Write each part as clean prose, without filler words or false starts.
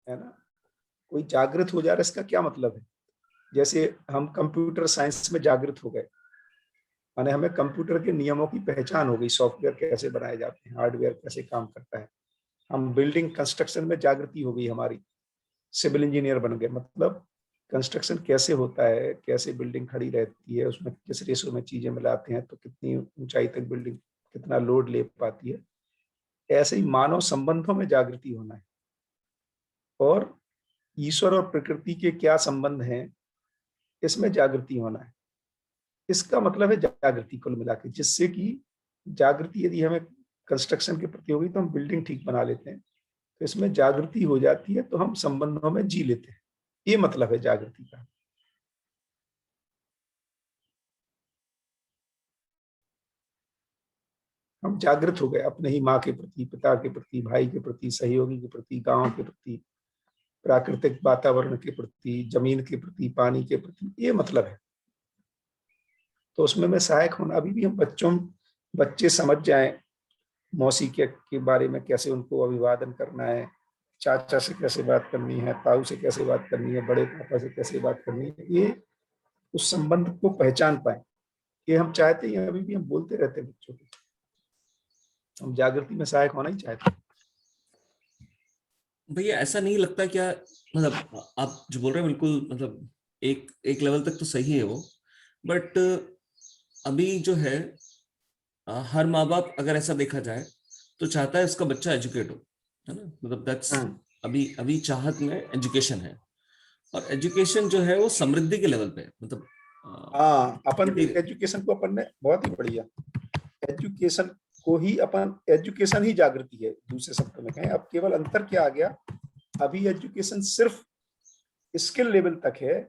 है ना। कोई जागृत हो जा रहा है, इसका क्या मतलब है? जैसे हम कंप्यूटर साइंस में जागृत हो गए, माने हमें कंप्यूटर के नियमों की पहचान हो गई, सॉफ्टवेयर कैसे बनाए जाते हैं, हार्डवेयर कैसे काम करता है। हम बिल्डिंग कंस्ट्रक्शन में जागृति हो गई हमारी, सिविल इंजीनियर बन गए। मतलब कंस्ट्रक्शन कैसे होता है, कैसे बिल्डिंग खड़ी रहती है, उसमें किस रेशो में चीजें मिलाते हैं तो कितनी ऊंचाई तक बिल्डिंग कितना लोड ले पाती है। ऐसे ही मानव संबंधों में जागृति होना है, और ईश्वर और प्रकृति के क्या संबंध हैं इसमें जागृति होना है। इसका मतलब है जागृति कुल मिला के, जिससे कि जागृति यदि हमें कंस्ट्रक्शन के प्रति होगी तो हम बिल्डिंग ठीक बना लेते हैं, तो इसमें जागृति हो जाती है तो हम संबंधों में जी लेते हैं। ये मतलब है जागृति का। हम जागृत हो गए अपने ही माँ के प्रति, पिता के प्रति, भाई के प्रति, सहयोगी के प्रति, गांव के प्रति, प्राकृतिक वातावरण के प्रति, जमीन के प्रति, पानी के प्रति, ये मतलब है। तो उसमें मैं सहायक होना, अभी भी हम बच्चे समझ जाएं मौसी के बारे में, कैसे उनको अभिवादन करना है, चाचा से कैसे बात करनी है, ताऊ से कैसे बात करनी है, बड़े पापा से कैसे बात करनी है, ये उस संबंध को पहचान पाए। ये हम चाहते हैं, अभी भी हम बोलते रहते हैं बच्चों को, हम जागृति में सहायक होना ही चाहते हैं। भैया ऐसा नहीं लगता क्या, मतलब आप जो बोल रहे हैं बिल्कुल, मतलब एक एक लेवल तक तो सही है वो, बट अभी जो है हर माँ बाप अगर ऐसा देखा जाए तो चाहता है उसका बच्चा एजुकेट हो, है ना, मतलब दैट्स अभी अभी चाहत में एजुकेशन है। और एजुकेशन जो है वो समृद्धि के लेवल पे है, मतलब हाँ, अपन एजुकेशन को अपन ने बहुत ही बढ़िया, एजुकेशन को ही अपन, एजुकेशन ही जागृति है दूसरे शब्दों में कहें। अब केवल अंतर क्या आ गया, अभी एजुकेशन सिर्फ स्किल लेवल तक है,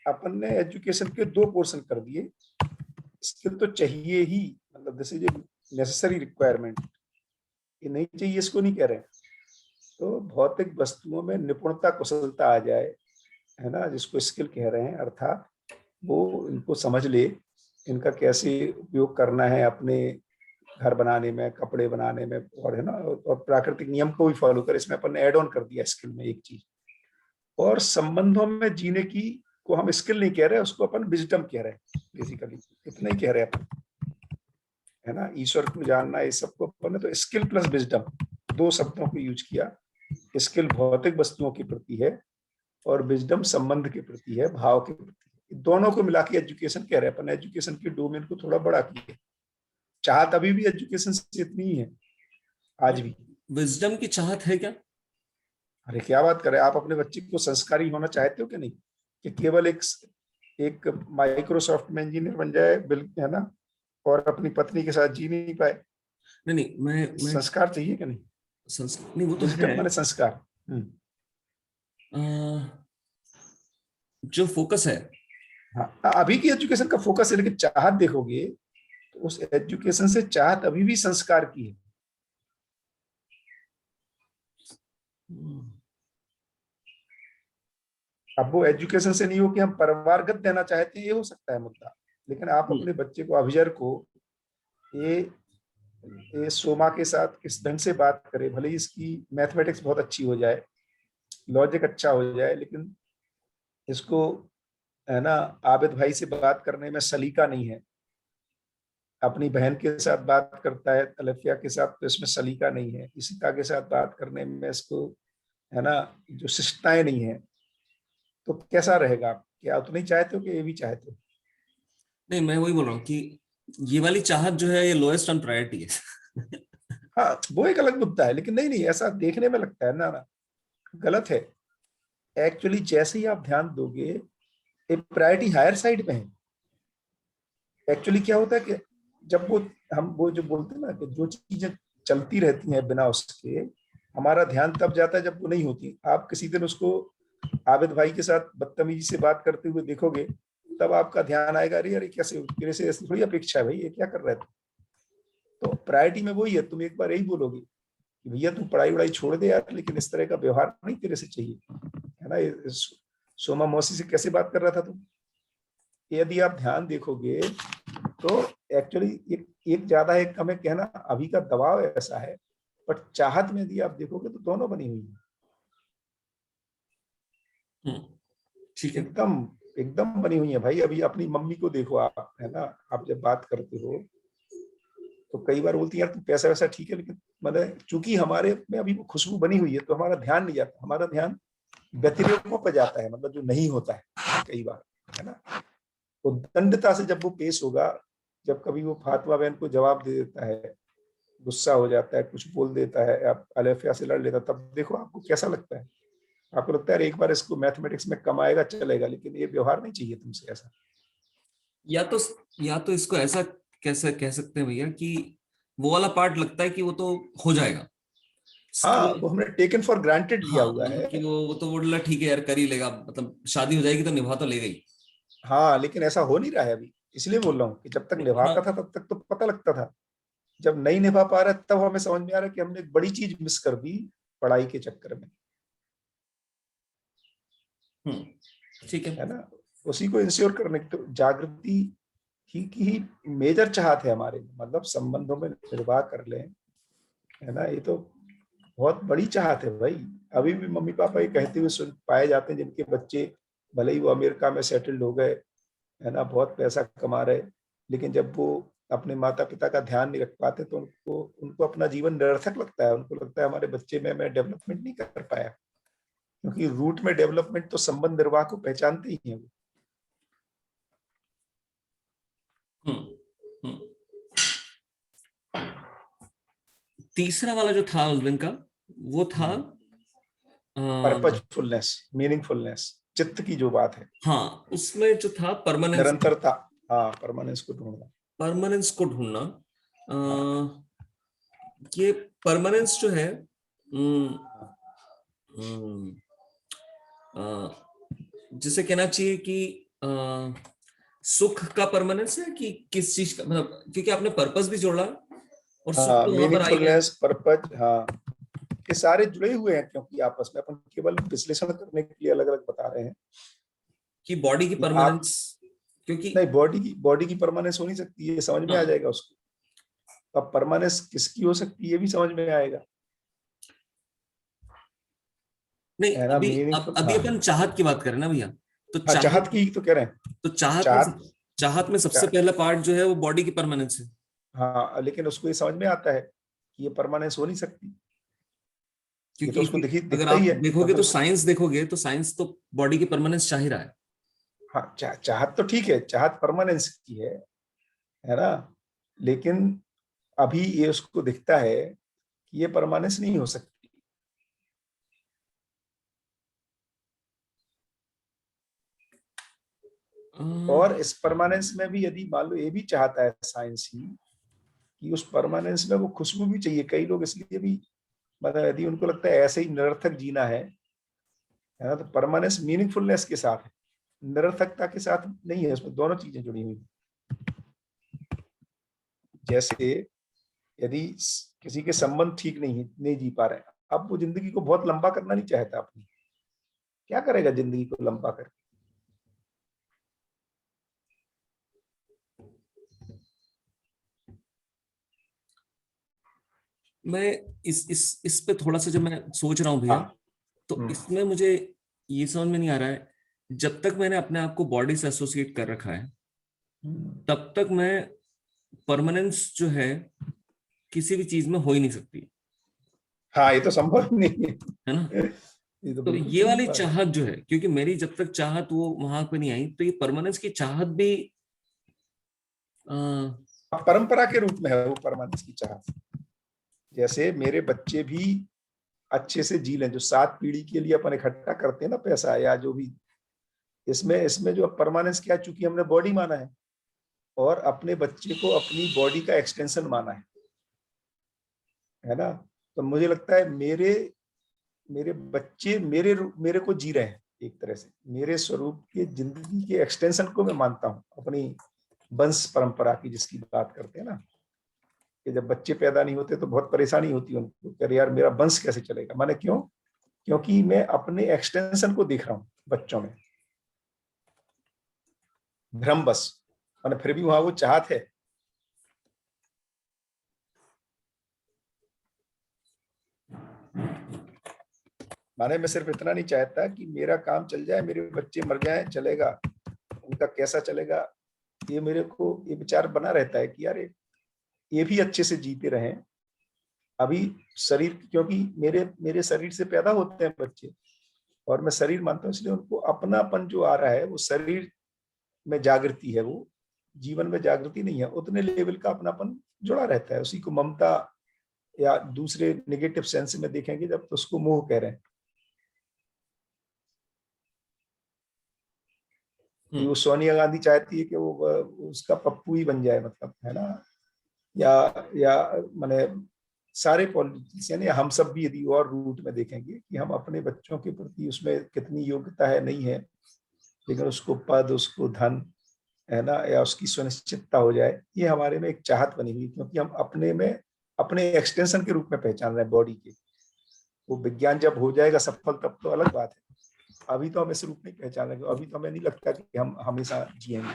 अपन ने एजुकेशन के दो पोर्शन कर दिए। स्किल तो चाहिए ही, मतलब this is a necessary requirement, ये नहीं चाहिए इसको नहीं कह रहे हैं। तो भौतिक वस्तुओं में निपुणता, कुशलता आ जाए, है ना, जिसको स्किल कह रहे हैं, अर्थात वो इनको समझ ले, इनका कैसे उपयोग करना है अपने घर बनाने में, कपड़े बनाने में, और है ना, और प्राकृतिक नियम को भी फॉलो करे। इसमें अपन ने एड ऑन कर दिया स्किल में एक चीज। और संबंधों में जीने की को हम स्किल नहीं कह रहे, उसको अपन विजडम कह रहे हैं, बेसिकली इतना ही कह रहे हैं अपन, है ना। ईश्वर को जानना, इस सबको अपन ने तो स्किल प्लस विजडम, दो शब्दों को यूज किया। स्किल भौतिक वस्तुओं के प्रति है, और विजडम संबंध के प्रति है, भाव के प्रति है। दोनों को मिला के एजुकेशन कह रहे हैं अपन। एजुकेशन के डोमेन को थोड़ा बड़ा किया, चाहत अभी भी एजुकेशन से इतनी ही है आज भी। विजडम की चाहत है क्या? अरे क्या बात करें, आप अपने बच्चे को संस्कारी होना चाहते हो कि नहीं, कि केवल एक एक माइक्रोसॉफ्ट में इंजीनियर बन जाए, बिल, है ना, और अपनी पत्नी के साथ जी नहीं पाए। नहीं नहीं, मैं संस्कार चाहिए कि नहीं? नहीं वो तो विजडम है। माने संस्कार। अ, जो फोकस है। हाँ, अभी की एजुकेशन का फोकस है, लेकिन चाहत देखोगे तो उस एजुकेशन से चाहत अभी भी संस्कार की है। अब वो एजुकेशन से नहीं हो कि हम परिवारगत देना चाहते हैं, ये हो सकता है मुद्दा, लेकिन आप अपने बच्चे को, अभिजर को, ये ये सोमा के साथ किस ढंग से बात करे, भले ही इसकी मैथमेटिक्स बहुत अच्छी हो जाए, लॉजिक अच्छा हो जाए, लेकिन इसको, है ना, आबिद भाई से बात करने में सलीका नहीं है। अपनी बहन के साथ बात करता है तलफिया के साथ, तो इसमें सलीका नहीं है। इशिता के साथ बात करने में इसको, है ना, जो शिष्टताएं नहीं है, तो कैसा रहेगा? क्या तो नहीं चाहते हो कि ये भी चाहते हो? नहीं, मैं वही बोल रहा हूँ कि ये वाली चाहत जो है ये लोएस्ट ऑन प्रायोरिटी है। हाँ, वो एक अलग मुद्दा है, लेकिन नहीं नहीं, ऐसा देखने में लगता है ना, गलत है। एक्चुअली जैसे ही आप ध्यान दोगे, एक प्रायोरिटी हायर साइड पे है। एक्चुअली क्या होता है कि जब वो जो बोलते हैं ना, कि जो चीजें चलती रहती हैं बिना उसके, हमारा ध्यान तब जाता है जब वो नहीं होती। आप किसी दिन उसको आबिद भाई के साथ बदतमीजी से बात करते हुए देखोगे, तब आपका ध्यान आएगा, अरे अरे कैसे, तेरे से ऐसी थोड़ी अपेक्षा है भाई, ये क्या कर रहे थे। तो प्रायोरिटी में वही है, तुम एक बार यही बोलोगे कि भैया तू पढ़ाई वढ़ाई छोड़ दे यार, लेकिन इस तरह का व्यवहार नहीं तेरे से चाहिए, है ना। सोमा मौसी से कैसे बात कर रहा था तुम? यदि आप ध्यान देखोगे तो एक्चुअली एक ज्यादा एक कम है कहना, अभी का दबाव ऐसा है। बट चाहत में यदि आप देखोगे तो दोनों बनी हुई है। ठीक है। एकदम एकदम बनी हुई है भाई। अभी अपनी मम्मी को देखो आप, है ना, आप जब बात करते हो तो कई बार बोलती है यार तू पैसा वैसा ठीक है, लेकिन मतलब चूंकि हमारे में अभी वो खुशबू बनी हुई है तो हमारा ध्यान नहीं जाता, हमारा ध्यान व्यतिरेकों पर जाता है, मतलब जो नहीं होता है कई बार, है ना। तो दंडता से जब वो पेश होगा, जब कभी वो फातिमा बहन को जवाब दे देता है, गुस्सा हो जाता है, कुछ बोल देता है, आप अलेफिया से लड़ लेता है, तब देखो आपको कैसा लगता है। आपको लगता है एक बार इसको मैथमेटिक्स में कमाएगा चलेगा, लेकिन ये व्यवहार नहीं चाहिए तुमसे ऐसा। या तो या तो इसको ऐसा कैसे कह सकते हैं भैया कि वो वाला पार्ट लगता है कि वो तो हो जाएगा। हाँ, स्किल, वो हमने टेकन फॉर ग्रांटेड लिया हाँ, हुआ मतलब है। कि वो तो बोला ठीक है यार कर ही लेगा, मतलब शादी हो जाएगी तो निभा तो लेगा ही। हाँ, लेकिन ऐसा हो नहीं रहा है अभी, इसलिए बोल रहा हूँ कि जब तक हाँ। निभाता था तब तक तो पता लगता था, जब नहीं निभा पा रहा है तब हमें समझ में आ रहा है कि हमने एक बड़ी चीज मिस कर दी पढ़ाई के चक्कर में, ठीक है। है ना। उसी को इंश्योर करने की तो जागृति ही की ही मेजर चाहत है हमारे, मतलब संबंधों में निर्वाह कर लें, है ना। ये तो बहुत बड़ी चाहत है भाई। अभी भी मम्मी पापा ये कहते हुए सुन पाए जाते हैं जिनके बच्चे भले ही वो अमेरिका में सेटल्ड हो गए, है ना, बहुत पैसा कमा रहे, लेकिन जब वो अपने माता पिता का ध्यान नहीं रख पाते तो उनको उनको अपना जीवन निरर्थक लगता है। उनको लगता है हमारे बच्चे में मैं डेवलपमेंट नहीं कर पाया, क्योंकि रूट में डेवलपमेंट तो संबंध निर्वाह को पहचानते ही है वो। हम्म हम्म। तीसरा वाला जो था उस दिन का, वो था पर्पजफुलनेस, मीनिंगफुलनेस, चित्त की जो बात है, हाँ, उसमें जो था परमानेंस, निरंतरता। हाँ, परमानेंस को ढूंढना। परमानेंस को ढूंढना। हाँ, ये परमानेंस जो है, हाँ, हम्म, जिसे कहना चाहिए कि सुख का परमानेंस है कि किस चीज का, मतलब क्योंकि आपने पर्पस भी जोड़ा और सुख हाँ, तो वहां पर आ ही गया मीनिंगफुलनेस, पर्पज, हाँ, ये सारे जुड़े हुए हैं, क्योंकि आपस में अपन केवल विश्लेषण करने के लिए अलग अलग बता रहे हैं कि बॉडी की कि आप, परमानेंस, क्योंकि नहीं, बॉडी की परमानेंस हो नहीं सकती, ये समझ में आ हाँ, जाएगा उसको। अब परमानेंस किसकी हो सकती है ये भी समझ में आएगा, नहीं है ना, अभी, अब मीनिंगफुल। अभी हाँ, अपन चाहत की बात करें ना भैया, तो हाँ, चाहत, चाहत की तो कह रहे हैं। तो चाहत में, चाहत, चाहत में सबसे चाह, पहला पार्ट जो है वो बॉडी की परमानेंस है। हाँ, लेकिन उसको ये समझ में आता है कि ये परमानेंस हो नहीं सकती। ये तो क्योंकि उसको अगर दिखता आप ही है, देखोगे मतलब तो साइंस देखोगे तो साइंस तो बॉडी की परमानेंस चाह ही रहा है। हाँ, चाहत तो ठीक है, चाहत परमानेंस की है ना, लेकिन अभी ये उसको दिखता है कि ये परमानेंस नहीं हो सकती। और इस परमानेंस में भी यदि मान लो ये भी चाहता है साइंस ही कि उस परमानेंस में वो खुशबू भी चाहिए, कई लोग इसलिए भी, मतलब यदि उनको लगता है ऐसे ही निरर्थक जीना है ना, तो परमानेंस मीनिंगफुलनेस के साथ है, निरर्थकता के साथ नहीं है, उसमें दोनों चीजें जुड़ी हुई हैं। जैसे यदि किसी के संबंध ठीक नहीं जी पा रहे हैं, अब वो जिंदगी को बहुत लंबा करना नहीं चाहता अपनी, क्या करेगा जिंदगी को लंबा कर। मैं इस पे थोड़ा सा जब मैं सोच रहा हूँ भैया, हाँ, तो इसमें मुझे ये समझ में नहीं आ रहा है, जब तक मैंने अपने आप को बॉडी से एसोसिएट कर रखा है तब तक मैं, परमानेंस जो है किसी भी चीज में हो ही नहीं सकती, हाँ, ये तो संभव नहीं है ना। है। ये तो तो बिल्कुल ये सही वाली बात चाहत जो है, क्योंकि मेरी जब तक चाहत वो वहां पे नहीं आई, तो ये परमानेंस की चाहत भी आ, है, परंपरा के रूप में है वो परमानेंस की चाहत। जैसे मेरे बच्चे भी अच्छे से जी लें, जो 7 पीढ़ी के लिए अपन इकट्ठा करते हैं ना पैसा या जो भी, इसमें इसमें जो परमानेंस क्या है, चूंकि हमने बॉडी माना है और अपने बच्चे को अपनी बॉडी का एक्सटेंशन माना है ना, तो मुझे लगता है मेरे मेरे बच्चे मेरे को जी रहे हैं, एक तरह से मेरे स्वरूप के जिंदगी के एक्सटेंशन को मैं मानता हूँ, अपनी वंश परंपरा की जिसकी बात करते हैं ना, कि जब बच्चे पैदा नहीं होते तो बहुत परेशानी होती है उनको, अरे यार मेरा वंश कैसे चलेगा, माने क्यों, क्योंकि मैं अपने एक्सटेंशन को देख रहा हूँ बच्चों में, भ्रम बस, माने फिर भी वहां वो चाहत है। माने मैं सिर्फ इतना नहीं चाहता कि मेरा काम चल जाए, मेरे बच्चे मर जाएं, चलेगा, उनका कैसा चलेगा, ये मेरे को ये विचार बना रहता है कि यार ये भी अच्छे से जीते रहें। अभी शरीर, क्योंकि मेरे मेरे शरीर से पैदा होते हैं बच्चे, और मैं शरीर मानता हूँ, इसलिए उनको अपनापन जो आ रहा है वो शरीर में जागृति है, वो जीवन में जागृति नहीं है, उतने लेवल का अपनापन जुड़ा रहता है। उसी को ममता, या दूसरे नेगेटिव सेंस में देखेंगे जब, तो उसको मोह कह रहे हैं कि वो सोनिया गांधी चाहती है कि वो उसका पप्पू ही बन जाए, मतलब, है ना, या माने सारे पॉलिटिशियन, या हम सब भी यदि और रूट में देखेंगे कि हम अपने बच्चों के प्रति उसमें कितनी योग्यता है नहीं है, लेकिन उसको पद, उसको धन, है ना, या उसकी सुनिश्चितता हो जाए, ये हमारे में एक चाहत बनी हुई, क्योंकि हम अपने में अपने एक्सटेंशन के रूप में पहचान रहे हैं बॉडी के। वो विज्ञान जब हो जाएगा सफल तब तो अलग बात है, अभी तो हम इस रूप में पहचान रहे हैं। अभी तो हमें नहीं लगता कि हम हमेशा जिएंगे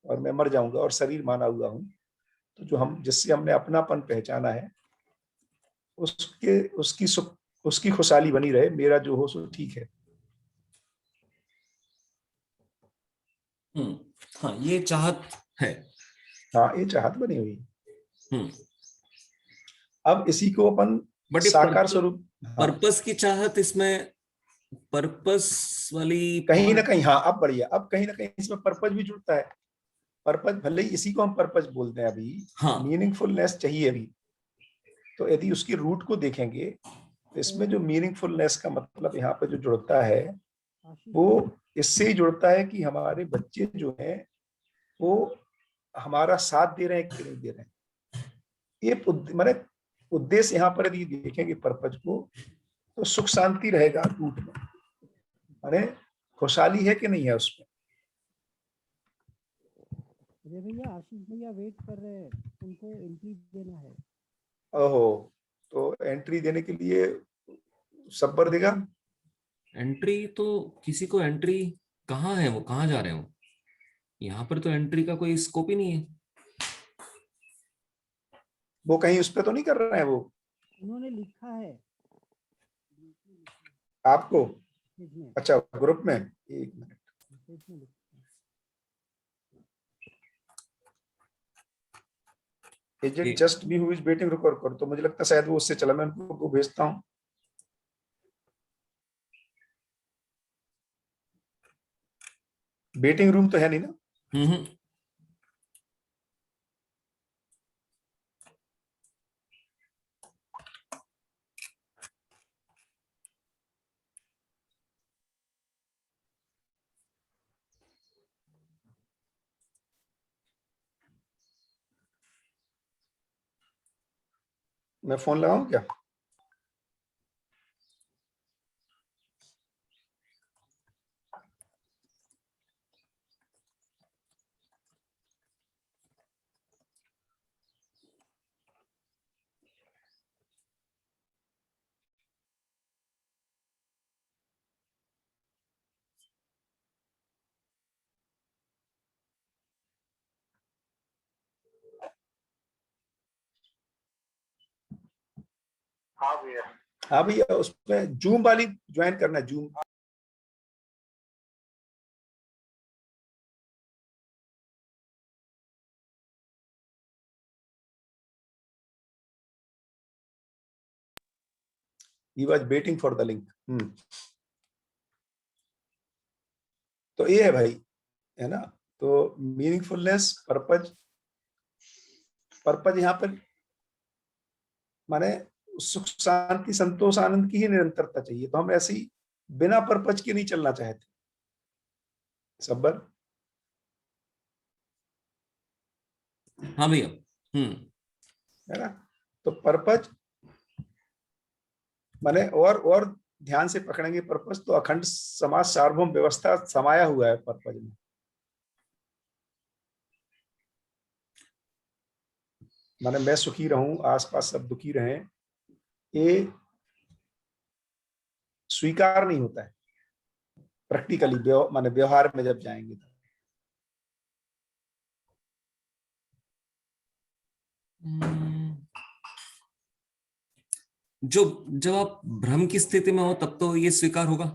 और मैं मर जाऊंगा और शरीर माना हुआ हूँ। तो जो हम, जिससे हमने अपनापन पहचाना है, उसके उसकी सुख, उसकी खुशहाली बनी रहे, मेरा जो हो सो ठीक है। हाँ, ये चाहत है। हाँ, ये चाहत बनी हुई। हम्म। अब इसी को अपन बट ये साकार स्वरूप, हाँ, पर्पस की चाहत, इसमें पर्पस वाली कहीं ना पार्ट। कहीं, हाँ, अब बढ़िया, अब कहीं ना कहीं इसमें पर्पज भी जुड़ता है। पर्पज, भले ही इसी को हम पर्पज बोलते हैं अभी, हाँ। मीनिंगफुलनेस चाहिए अभी, तो यदि उसकी रूट को देखेंगे तो इसमें जो मीनिंगफुलनेस का मतलब यहाँ पे जो जुड़ता है, वो इससे ही जुड़ता है कि हमारे बच्चे जो हैं वो हमारा साथ दे रहे हैं कि नहीं दे रहे हैं। ये माने उद्देश्य यहाँ पर यदि देखेंगे पर्पज को, तो सुख शांति रहेगा रूट में, माने खुशहाली है कि नहीं है उसमें। अरे भैया, आशीष भैया वेट कर रहे हैं, उनको एंट्री देना है। ओहो, तो एंट्री देने के लिए सब्बर देगा। एंट्री तो, किसी को एंट्री, कहाँ है वो, कहाँ जा रहे हो? यहाँ पर तो एंट्री का कोई स्कोप ही नहीं है। वो कहीं उस पर तो नहीं कर रहे हैं वो उन्होंने लिखा है आपको? मैसेज में, अच्छा, ग्रुप में, एक मिनट, मैसेज में लिखा इज इट ये just me who is waiting, रुको रुको, तो मुझे लगता है शायद वो उससे चला, मैं उनको भेजता हूँ। वेटिंग रूम तो है नहीं ना? हम्म। मैं फोन लगाऊं क्या? हाँ भैया, उसमें जूम वाली ज्वाइन करना है, zoom. He was waiting for the link. तो ये है भाई, है ना। तो मीनिंगफुलनेस, पर्पज, पर्पज यहाँ पर माने सुख शांति संतोष आनंद की ही निरंतरता चाहिए, तो हम ऐसे ही बिना पर्पज के नहीं चलना चाहते। सब्बर, हाँ भैया। है ना। तो पर्पज माने, और ध्यान से पकड़ेंगे पर्पज, तो अखंड समाज सार्वभौम व्यवस्था समाया हुआ है पर्पज में। माने मैं सुखी रहूं, आसपास सब दुखी रहें, ये स्वीकार नहीं होता है प्रैक्टिकली, माने व्यवहार में जब जाएंगे तो। जो जब आप भ्रम की स्थिति में हो तब तो ये स्वीकार होगा,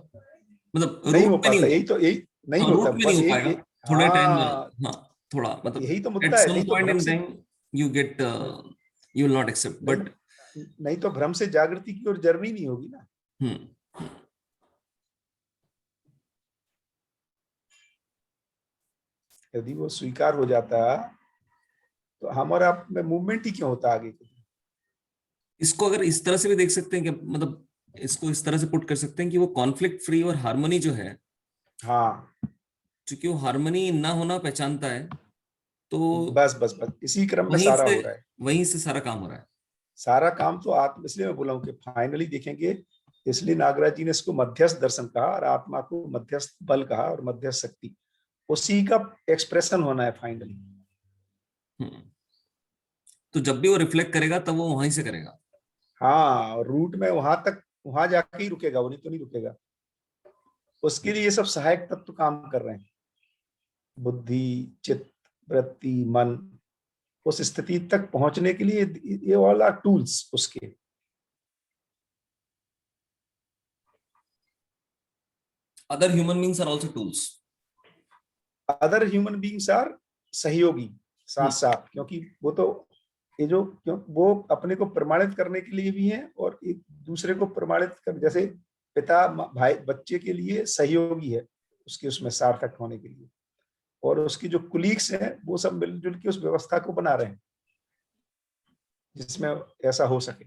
मतलब नहीं हो रूट में नहीं पाता, होगा। यही तो, यही नहीं हाँ, होता, रूट में नहीं बस हो यही पाएगा, थोड़े टाइम हाँ, में। हाँ, थोड़ा मतलब यही तो एट मुद्दा है, सम नहीं तो पॉइंट भ्रम इन से, time you get, you will not accept, नहीं, बट नहीं तो भ्रम से जागृति की ओर जर्नी नहीं होगी ना। हम्म। यदि वो स्वीकार हो जाता तो हमारा आप में मूवमेंट ही क्यों होता आगे। इसको अगर इस तरह से भी देख सकते हैं कि मतलब इसको इस तरह से पुट कर सकते हैं कि वो कॉन्फ्लिक्ट फ्री और हार्मनी जो है, हाँ, क्योंकि वो हार्मनी ना होना पहचानता है, तो बस बस बस इसी क्रम में वहीं सारा से हो रहा है। वहीं से सारा काम हो रहा है। सारा काम तो आत्म, इसलिए मैं बोला हूँ कि फाइनली देखेंगे, इसलिए नागराज जी ने इसको मध्यस्थ दर्शन कहा और आत्मा को मध्यस्थ बल कहा और मध्यस्थ शक्ति, उसी का एक्सप्रेशन होना है फाइनली। हम्म। तो जब भी वो रिफ्लेक्ट करेगा तब वो वहीं से करेगा। हाँ, और रूट में वहां तक, वहां जाके ही रुकेगा, वो नहीं तो नहीं रुकेगा। उसके लिए ये सब सहायक तत्व काम कर रहे हैं, बुद्धि, चित्त, वृत्ति, मन, उस स्थिति तक पहुंचने के लिए ये वाला टूल्स उसके। Other human beings are also tools. Other human beings are सहयोगी, साथ साथ, क्योंकि वो तो ये जो, क्यों वो अपने को प्रमाणित करने के लिए भी हैं और एक दूसरे को प्रमाणित कर, जैसे पिता भाई बच्चे के लिए सहयोगी है उसके उसमें सार्थक होने के लिए, और उसकी जो कुलीग्स हैं वो सब मिलजुल के उस व्यवस्था को बना रहे हैं जिसमें ऐसा हो सके।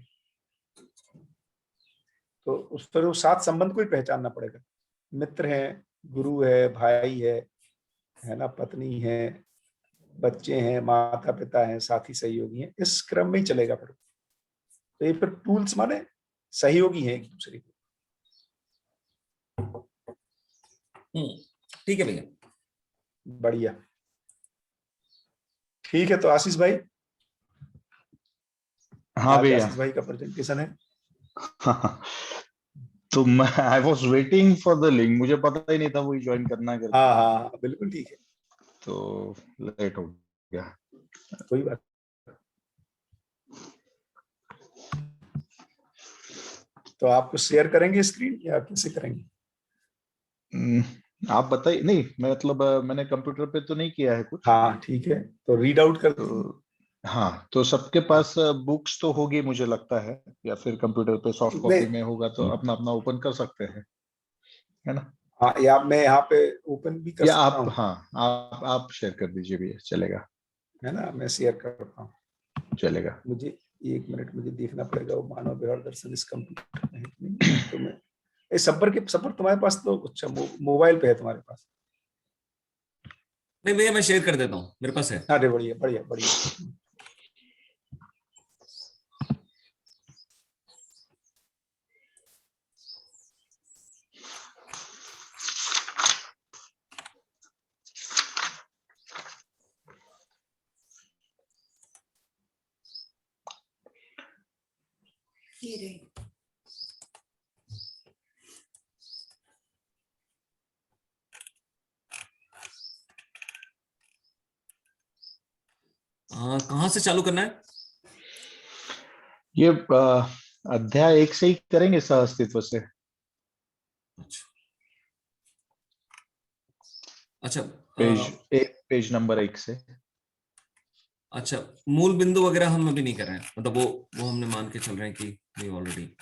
तो उस पर वो साथ संबंध को ही पहचानना पड़ेगा। मित्र है, गुरु है, भाई है ना, पत्नी है, बच्चे हैं, माता पिता हैं, साथी सहयोगी हैं, इस क्रम में ही चलेगा फिर। तो ये फिर टूल्स माने सहयोगी हैं एक दूसरे के। ठीक है भैया। बढ़िया, ठीक है। तो आशीष भाई, हाँ आज भैया। आशीष भाई का प्रेजेंटेशन है। तो मैं I was waiting for the link, मुझे पता ही नहीं था वही ज्वाइन करना करके, हाँ हाँ हाँ, बिल्कुल ठीक है, तो लेट हो गया। कोई बात। तो आप कुछ शेयर करेंगे स्क्रीन या कैसे करेंगे? आप बताइए। नहीं, मैं मतलब मैंने कंप्यूटर पे तो नहीं किया है कुछ। हाँ ठीक है, तो रीड आउट कर दीजिए। तो हाँ, तो सबके पास बुक्स तो होगी मुझे लगता है, या फिर कंप्यूटर पे सॉफ्ट कॉपी नहीं, में होगा तो अपना अपना ओपन कर सकते हैं, है ना? हाँ, या मैं यहाँ पे ओपन भी कर या सकता आप, हूँ, हाँ, आप शेयर कर दीजिए भैया, चलेगा। है ना, मैं शेयर करता हूँ। चलेगा। मुझे एक मिनट, मुझे देखना पड़ेगा वो मानव व्यवहार दर्शन इस कंप्यूटर में है कि नहीं। तो मैं सबर तुम्हारे पास तो, अच्छा मोबाइल पे है तुम्हारे पास? नहीं भैया, मैं शेयर कर देता हूँ, मेरे पास है। अरे बढ़िया बढ़िया बढ़िया। कहाँ से चालू करना है? ये अध्याय 1 से ही करेंगे, सह अस्तित्व से। अच्छा अच्छा। पेज नंबर 1 से। अच्छा, मूल बिंदु वगैरह हम अभी नहीं कर रहे हैं, मतलब वो हमने मान के चल रहे हैं कि वी ऑलरेडी।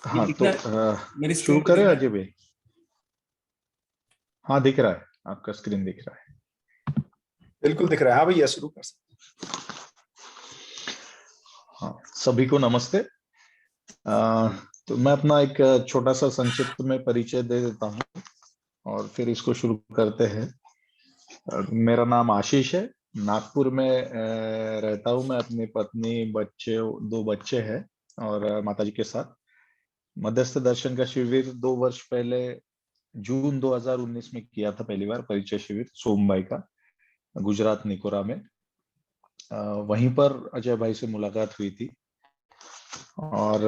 हाँ, दिख तो रहा है? मेरी शुरू स्क्रीन पे करें दिख रहा अजय भाई? हाँ, दिख रहा है, आपका स्क्रीन दिख रहा है। बिल्कुल दिख रहा है, हाँ भैया शुरू कर सकते। हाँ, सभी को नमस्ते। तो मैं अपना एक छोटा सा संक्षिप्त में परिचय दे देता हूँ और फिर इसको शुरू करते हैं। मेरा नाम आशीष है, नागपुर में रहता हूँ मैं, अपनी पत्नी, बच्चे, 2 बच्चे हैं और माताजी के साथ। मध्यस्थ दर्शन का शिविर 2 वर्ष पहले जून 2019 में किया था पहली बार परिचय शिविर सोमबाई का, गुजरात निकोरा में। वहीं पर अजय भाई से मुलाकात हुई थी और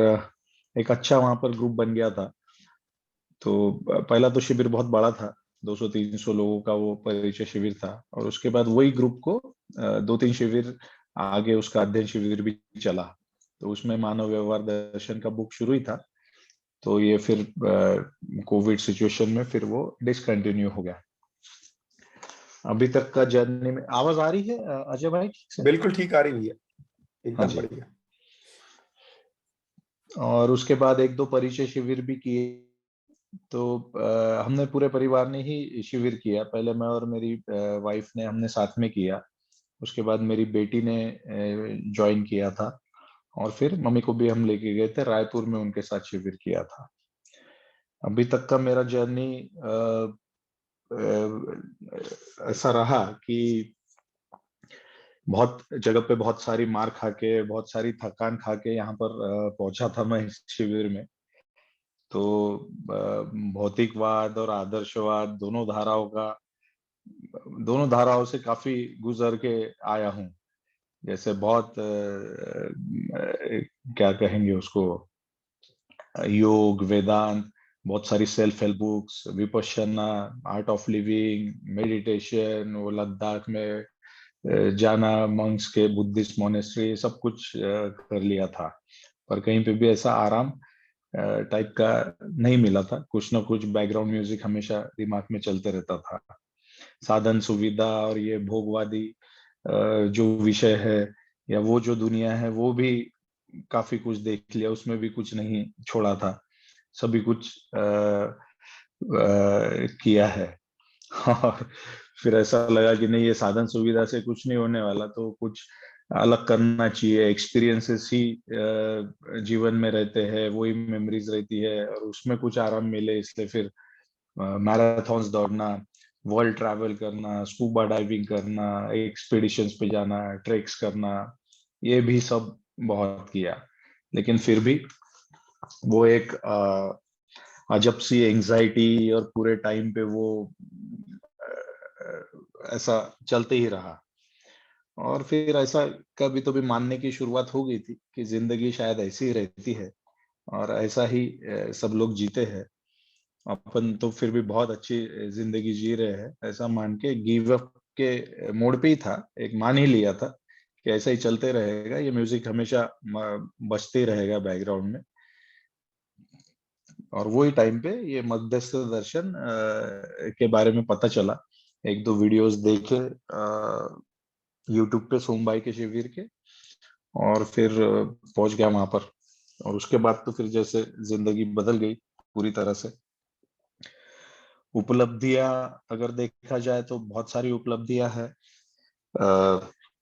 एक अच्छा वहां पर ग्रुप बन गया था। तो पहला तो शिविर बहुत बड़ा था, 200-300 लोगों का वो परिचय शिविर था, और उसके बाद वही ग्रुप को 2-3 शिविर आगे उसका अध्ययन शिविर भी चला। तो उसमें मानव व्यवहार दर्शन का बुक शुरू ही था, तो ये फिर कोविड सिचुएशन में फिर वो डिसकंटिन्यू हो गया। अभी तक का जर्नी में आवाज आ रही है अजय भाई ठीक से? बिल्कुल ठीक आ रही है, हाँ एकदम जी। बढ़िया। और उसके बाद 1-2 परिचय शिविर भी किए। तो हमने पूरे परिवार ने ही शिविर किया। पहले मैं और मेरी वाइफ ने हमने साथ में किया, उसके बाद मेरी बेटी ने ज्वाइन किया था, और फिर मम्मी को भी हम लेके गए थे रायपुर में, उनके साथ शिविर किया था। अभी तक का मेरा जर्नी ऐसा रहा कि बहुत जगह पे बहुत सारी मार खा के, बहुत सारी थकान खा के यहाँ पर पहुंचा था मैं इस शिविर में। तो भौतिकवाद और आदर्शवाद दोनों धाराओं से काफी गुजर के आया हूँ। जैसे बहुत क्या कहेंगे उसको, योग, वेदांत, बहुत सारी self help books, Vipassana, art of living, meditation, वो लद्दाख में जाना, मंक्स के बुद्धिस्ट मोनेस्ट्री, सब कुछ कर लिया था। पर कहीं पे भी ऐसा आराम टाइप का नहीं मिला था। कुछ ना कुछ बैकग्राउंड म्यूजिक हमेशा दिमाग में चलते रहता था। साधन सुविधा और ये भोगवादी जो विषय है या वो जो दुनिया है, वो भी काफी कुछ देख लिया, उसमें भी कुछ नहीं छोड़ा था, सभी कुछ किया है। और फिर ऐसा लगा कि नहीं, ये साधन सुविधा से कुछ नहीं होने वाला, तो कुछ अलग करना चाहिए। एक्सपीरियंसेस ही जीवन में रहते हैं, वही मेमोरीज रहती है, और उसमें कुछ आराम मिले, इसलिए फिर मैराथन्स दौड़ना, वर्ल्ड ट्रैवल करना, स्कूबा डाइविंग करना, एक्सपीडिशंस पे जाना, ट्रेक्स करना, ये भी सब बहुत किया। लेकिन फिर भी वो एक अजब सी एंजाइटी, और पूरे टाइम पे वो ऐसा चलते ही रहा। और फिर ऐसा कभी तो भी मानने की शुरुआत हो गई थी कि जिंदगी शायद ऐसी ही रहती है, और ऐसा ही सब लोग जीते हैं। अपन तो फिर भी बहुत अच्छी जिंदगी जी रहे हैं, ऐसा मान के गिव अप के मोड पे ही था। एक मान ही लिया था कि ऐसा ही चलते रहेगा, ये म्यूजिक हमेशा बजते ही रहेगा बैकग्राउंड में। और वही टाइम पे ये मध्यस्थ दर्शन के बारे में पता चला। 1-2 वीडियोस देखे यूट्यूब पे सोमबाई के शिविर के, और फिर पहुंच गया वहां पर। और उसके बाद तो फिर जैसे जिंदगी बदल गई पूरी तरह से। उपलब्धियां अगर देखा जाए तो बहुत सारी उपलब्धियां हैं।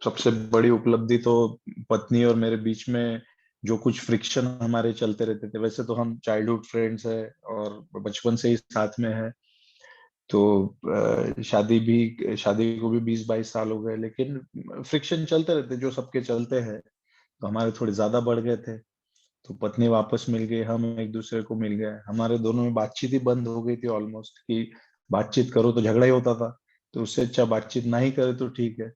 सबसे बड़ी उपलब्धि तो पत्नी और मेरे बीच में जो कुछ फ्रिक्शन हमारे चलते रहते थे, वैसे तो हम चाइल्डहुड फ्रेंड्स है और बचपन से ही साथ में है। तो शादी को भी 20-22 साल हो गए, लेकिन फ्रिक्शन चलते रहते जो सबके चलते हैं। तो हमारे थोड़े ज्यादा बढ़ गए थे। तो पत्नी वापस मिल गई, हम एक दूसरे को मिल गए, हमारे दोनों में बातचीत ही बंद हो गई थी ऑलमोस्ट, कि बातचीत करो तो झगड़ा ही होता था। तो उससे अच्छा बातचीत ना ही करे तो ठीक है।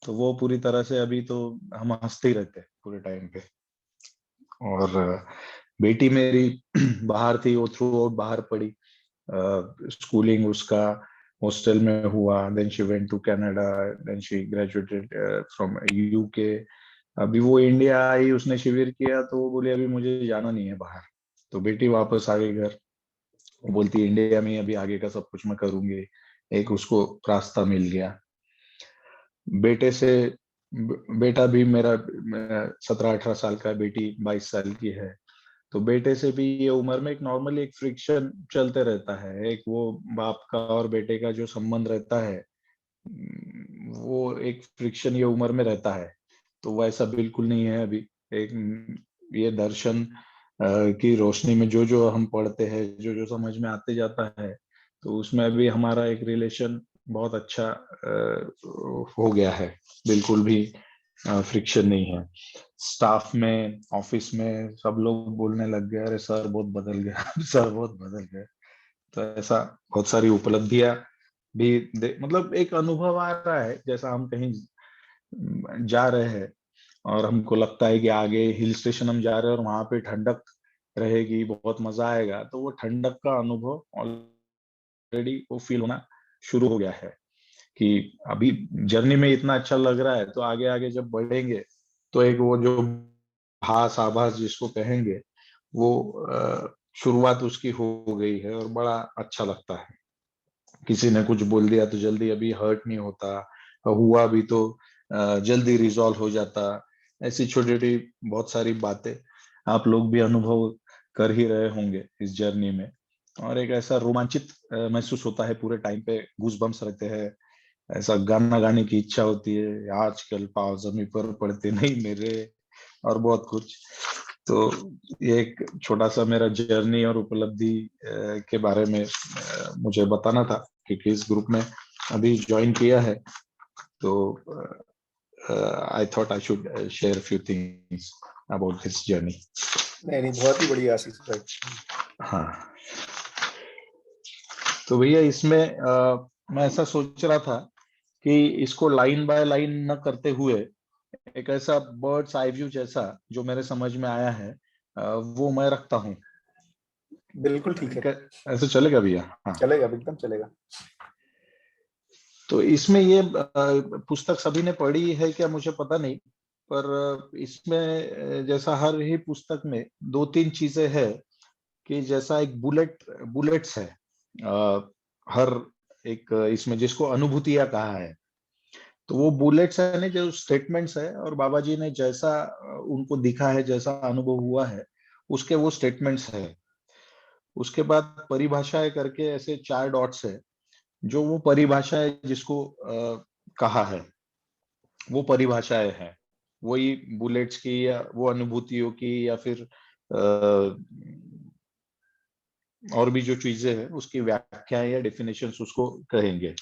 तो वो पूरी तरह से अभी तो हम हंसते ही रहते हैं पूरे टाइम पे। और बेटी मेरी बाहर थी, वो थ्रू आउट बाहर पढ़ी। स्कूलिंग उसका हॉस्टल में हुआ, then she went to Canada, then she graduated from UK. अभी वो इंडिया आई, उसने शिविर किया, तो वो बोली अभी मुझे जाना नहीं है बाहर। तो बेटी वापस आ गई घर, वो बोलती है इंडिया में अभी आगे का सब कुछ मैं करूंगी। एक उसको रास्ता मिल गया। बेटे से बेटा भी मेरा 17-18 साल का है, बेटी 22 साल की है। तो बेटे से भी ये उम्र में एक नॉर्मली एक फ्रिक्शन चलते रहता है, एक वो बाप का और बेटे का जो संबंध रहता है, वो एक फ्रिक्शन ये उम्र में रहता है। तो वैसा बिल्कुल नहीं है अभी। एक ये दर्शन की रोशनी में जो जो हम पढ़ते हैं, जो जो समझ में आते जाता है, तो उसमें अभी हमारा एक रिलेशन बहुत अच्छा हो गया है। बिल्कुल भी फ्रिक्शन नहीं है। स्टाफ में, ऑफिस में सब लोग बोलने लग गए, अरे सर बहुत बदल गया सर बहुत बदल गए। तो ऐसा बहुत सारी उपलब्धियां भी मतलब एक अनुभव आ रहा है, जैसा हम कहीं जा रहे हैं और हमको लगता है कि आगे हिल स्टेशन हम जा रहे हैं और वहां पे ठंडक रहेगी, बहुत मजा आएगा, तो वो ठंडक का अनुभव ऑलरेडी वो फील होना शुरू हो गया है कि अभी जर्नी में इतना अच्छा लग रहा है, तो आगे आगे जब बढ़ेंगे तो एक वो जो भास आभास जिसको कहेंगे वो शुरुआत उसकी हो गई है और बड़ा अच्छा लगता है। किसी ने कुछ बोल दिया तो जल्दी अभी हर्ट नहीं होता, हुआ भी तो जल्दी रिजॉल्व हो जाता। ऐसी छोटी छोटी बहुत सारी बातें आप लोग भी अनुभव कर ही रहे होंगे इस जर्नी में, और एक ऐसा रोमांचित महसूस होता है, पूरे टाइम पे गूज बम्स रहते हैं, ऐसा गाना गाने की इच्छा होती है, आजकल पाँव जमीन पर पड़ते नहीं मेरे, और बहुत कुछ। तो ये एक छोटा सा मेरा जर्नी और उपलब्धि के बारे में मुझे बताना था, क्योंकि इस ग्रुप में अभी ज्वाइन किया है, तो I thought I should share few things about this journey. नहीं नहीं, बहुत ही बढ़िया आशीष भाई। हाँ, तो भैया इसमें मैं ऐसा सोच रहा था कि इसको लाइन बाय लाइन न करते हुए एक ऐसा बर्ड्स आई व्यू जैसा जो मेरे समझ में आया है वो मैं रखता हूँ। बिल्कुल ठीक है, ऐसे चलेगा भैया? हाँ, चलेगा, एकदम चलेगा। तो इसमें ये पुस्तक सभी ने पढ़ी है क्या मुझे पता नहीं, पर इसमें जैसा हर ही पुस्तक में दो तीन चीजें है कि जैसा एक बुलेट्स है हर एक इसमें, जिसको अनुभूतियां कहा है, तो वो बुलेट्स है ना, जो स्टेटमेंट्स है, और बाबा जी ने जैसा उनको दिखा है, जैसा अनुभव हुआ है, उसके वो स्टेटमेंट्स है। उसके बाद परिभाषाएं करके ऐसे 4 डॉट्स है, जो वो परिभाषाएं जिसको कहा है, वो परिभाषाएं हैं, वही बुलेट्स की या वो अनुभूतियों की या फिर और भी जो चीजें हैं उसकी व्याख्या या डेफिनेशंस उसको कहेंगे।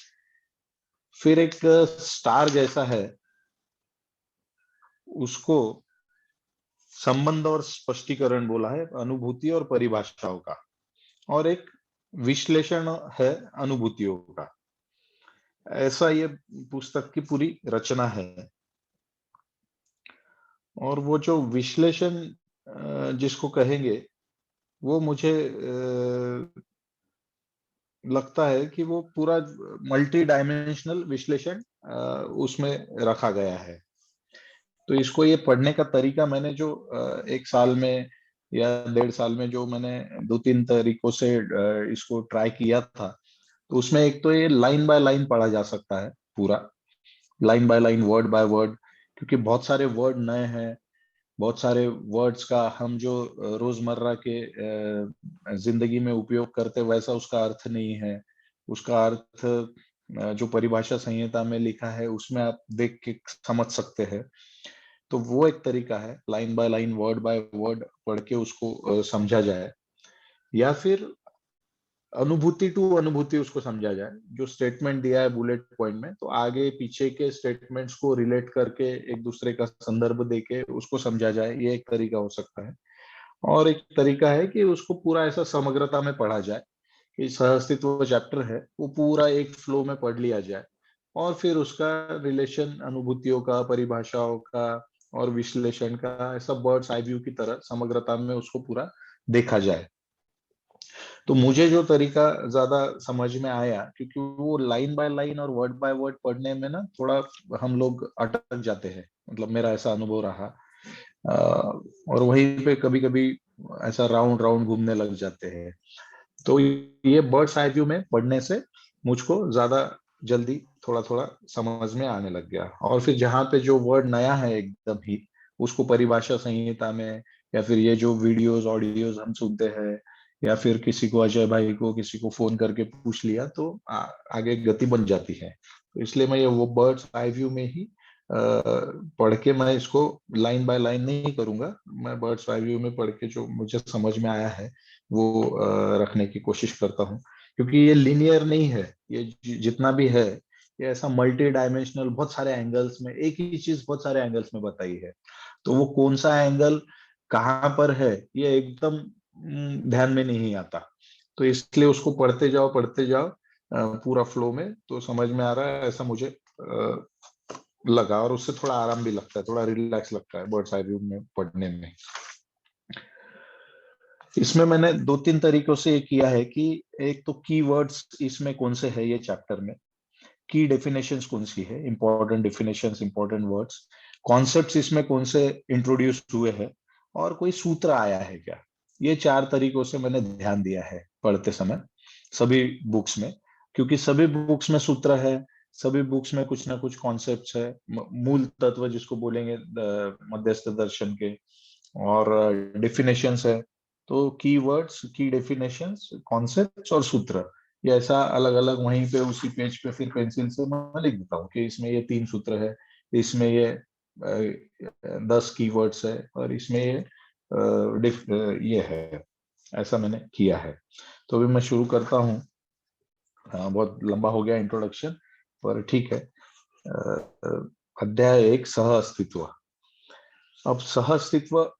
फिर एक स्टार जैसा है, उसको संबंध और स्पष्टीकरण बोला है अनुभूति और परिभाषाओं का, और एक विश्लेषण है अनुभूतियों का। ऐसा ये पुस्तक की पूरी रचना है। और वो जो विश्लेषण जिसको कहेंगे, वो मुझे लगता है कि वो पूरा मल्टी डायमेंशनल विश्लेषण उसमें रखा गया है। तो इसको ये पढ़ने का तरीका मैंने जो 1 साल में या 1.5 साल में जो मैंने 2-3 तरीकों से इसको ट्राई किया था, तो उसमें एक तो ये लाइन बाय लाइन पढ़ा जा सकता है, पूरा line by line, word by word, क्योंकि बहुत सारे वर्ड नए हैं, बहुत सारे वर्ड्स का हम जो रोजमर्रा के जिंदगी में उपयोग करते वैसा उसका अर्थ नहीं है। उसका अर्थ जो परिभाषा संहिता में लिखा है उसमें आप देख के समझ सकते हैं। तो वो एक तरीका है, line by line, word by word पढ़ के उसको समझा जाए, या फिर अनुभूति टू अनुभूति उसको समझा जाए। जो स्टेटमेंट दिया है बुलेट पॉइंट में, तो आगे पीछे के स्टेटमेंट्स को रिलेट करके एक दूसरे का संदर्भ देके उसको समझा जाए, ये एक तरीका हो सकता है। और एक तरीका है कि उसको पूरा ऐसा समग्रता में पढ़ा जाए कि सहअस्तित्व चैप्टर है वो पूरा एक फ्लो में पढ़ लिया जाए, और फिर उसका रिलेशन अनुभूतियों का, परिभाषाओं का और विश्लेषण का ऐसा बर्ड्स आई व्यू की तरह समग्रता में उसको पूरा देखा जाए। तो मुझे जो तरीका ज्यादा समझ में आया, क्योंकि वो लाइन बाय लाइन और वर्ड बाय वर्ड पढ़ने में ना थोड़ा हम लोग अटक जाते हैं, मतलब मेरा ऐसा अनुभव रहा। और वहीं पे कभी कभी ऐसा राउंड राउंड घूमने लग जाते हैं। तो ये बर्ड्स आई व्यू में पढ़ने से मुझको ज्यादा जल्दी थोड़ा थोड़ा समझ में आने लग गया। और फिर जहाँ पे जो वर्ड नया है एकदम ही, उसको परिभाषा संहिता में, या फिर ये जो वीडियोस ऑडियोज हम सुनते हैं, या फिर किसी को, अजय भाई को किसी को फोन करके पूछ लिया, तो आगे गति बन जाती है। तो इसलिए मैं ये वो बर्ड्स आई व्यू में ही पढ़ के, मैं इसको लाइन बाय लाइन नहीं करूंगा, मैं बर्ड्स आई व्यू में पढ़ के जो मुझे समझ में आया है वो रखने की कोशिश करता हूँ। क्योंकि ये लिनियर नहीं है, ये जितना भी है ये ऐसा मल्टी डायमेंशनल, बहुत सारे एंगल्स में एक ही चीज बहुत सारे एंगल्स में बताई है। तो वो कौन सा एंगल कहाँ पर है ये एकदम ध्यान में नहीं आता। तो इसलिए उसको पढ़ते जाओ पूरा फ्लो में, तो समझ में आ रहा है ऐसा मुझे लगा, और उससे थोड़ा आराम भी लगता है, थोड़ा रिलैक्स लगता है बर्ड्स आई व्यू में पढ़ने में। इसमें मैंने 2-3 तरीकों से ये किया है कि एक तो कीवर्ड्स इसमें कौन से है, ये चैप्टर में की डेफिनेशंस कौन सी है, important definitions, important words, concepts इसमें कौन से इंट्रोड्यूस हुए हैं, और कोई सूत्र आया है क्या। ये 4 तरीकों से मैंने ध्यान दिया है पढ़ते समय सभी बुक्स में, क्योंकि सभी बुक्स में सूत्र है, सभी बुक्स में कुछ ना कुछ कॉन्सेप्ट्स है, मूल तत्व जिसको बोलेंगे मध्यस्थ दर्शन के, और डेफिनेशंस है। तो कीवर्ड्स, की डेफिनेशंस, कॉन्सेप्ट्स और सूत्र, ये ऐसा अलग अलग वहीं पे उसी पेज पे फिर पेंसिल से मैं लिख देता हूँ कि इसमें ये 3 सूत्र है, इसमें ये 10 कीवर्ड्स है, और इसमें ये है। ऐसा मैंने किया है। तो अभी मैं शुरू करता हूँ। बहुत लंबा हो गया इंट्रोडक्शन, पर ठीक है। अध्याय 1, सह अस्तित्व। अब सह अस्तित्व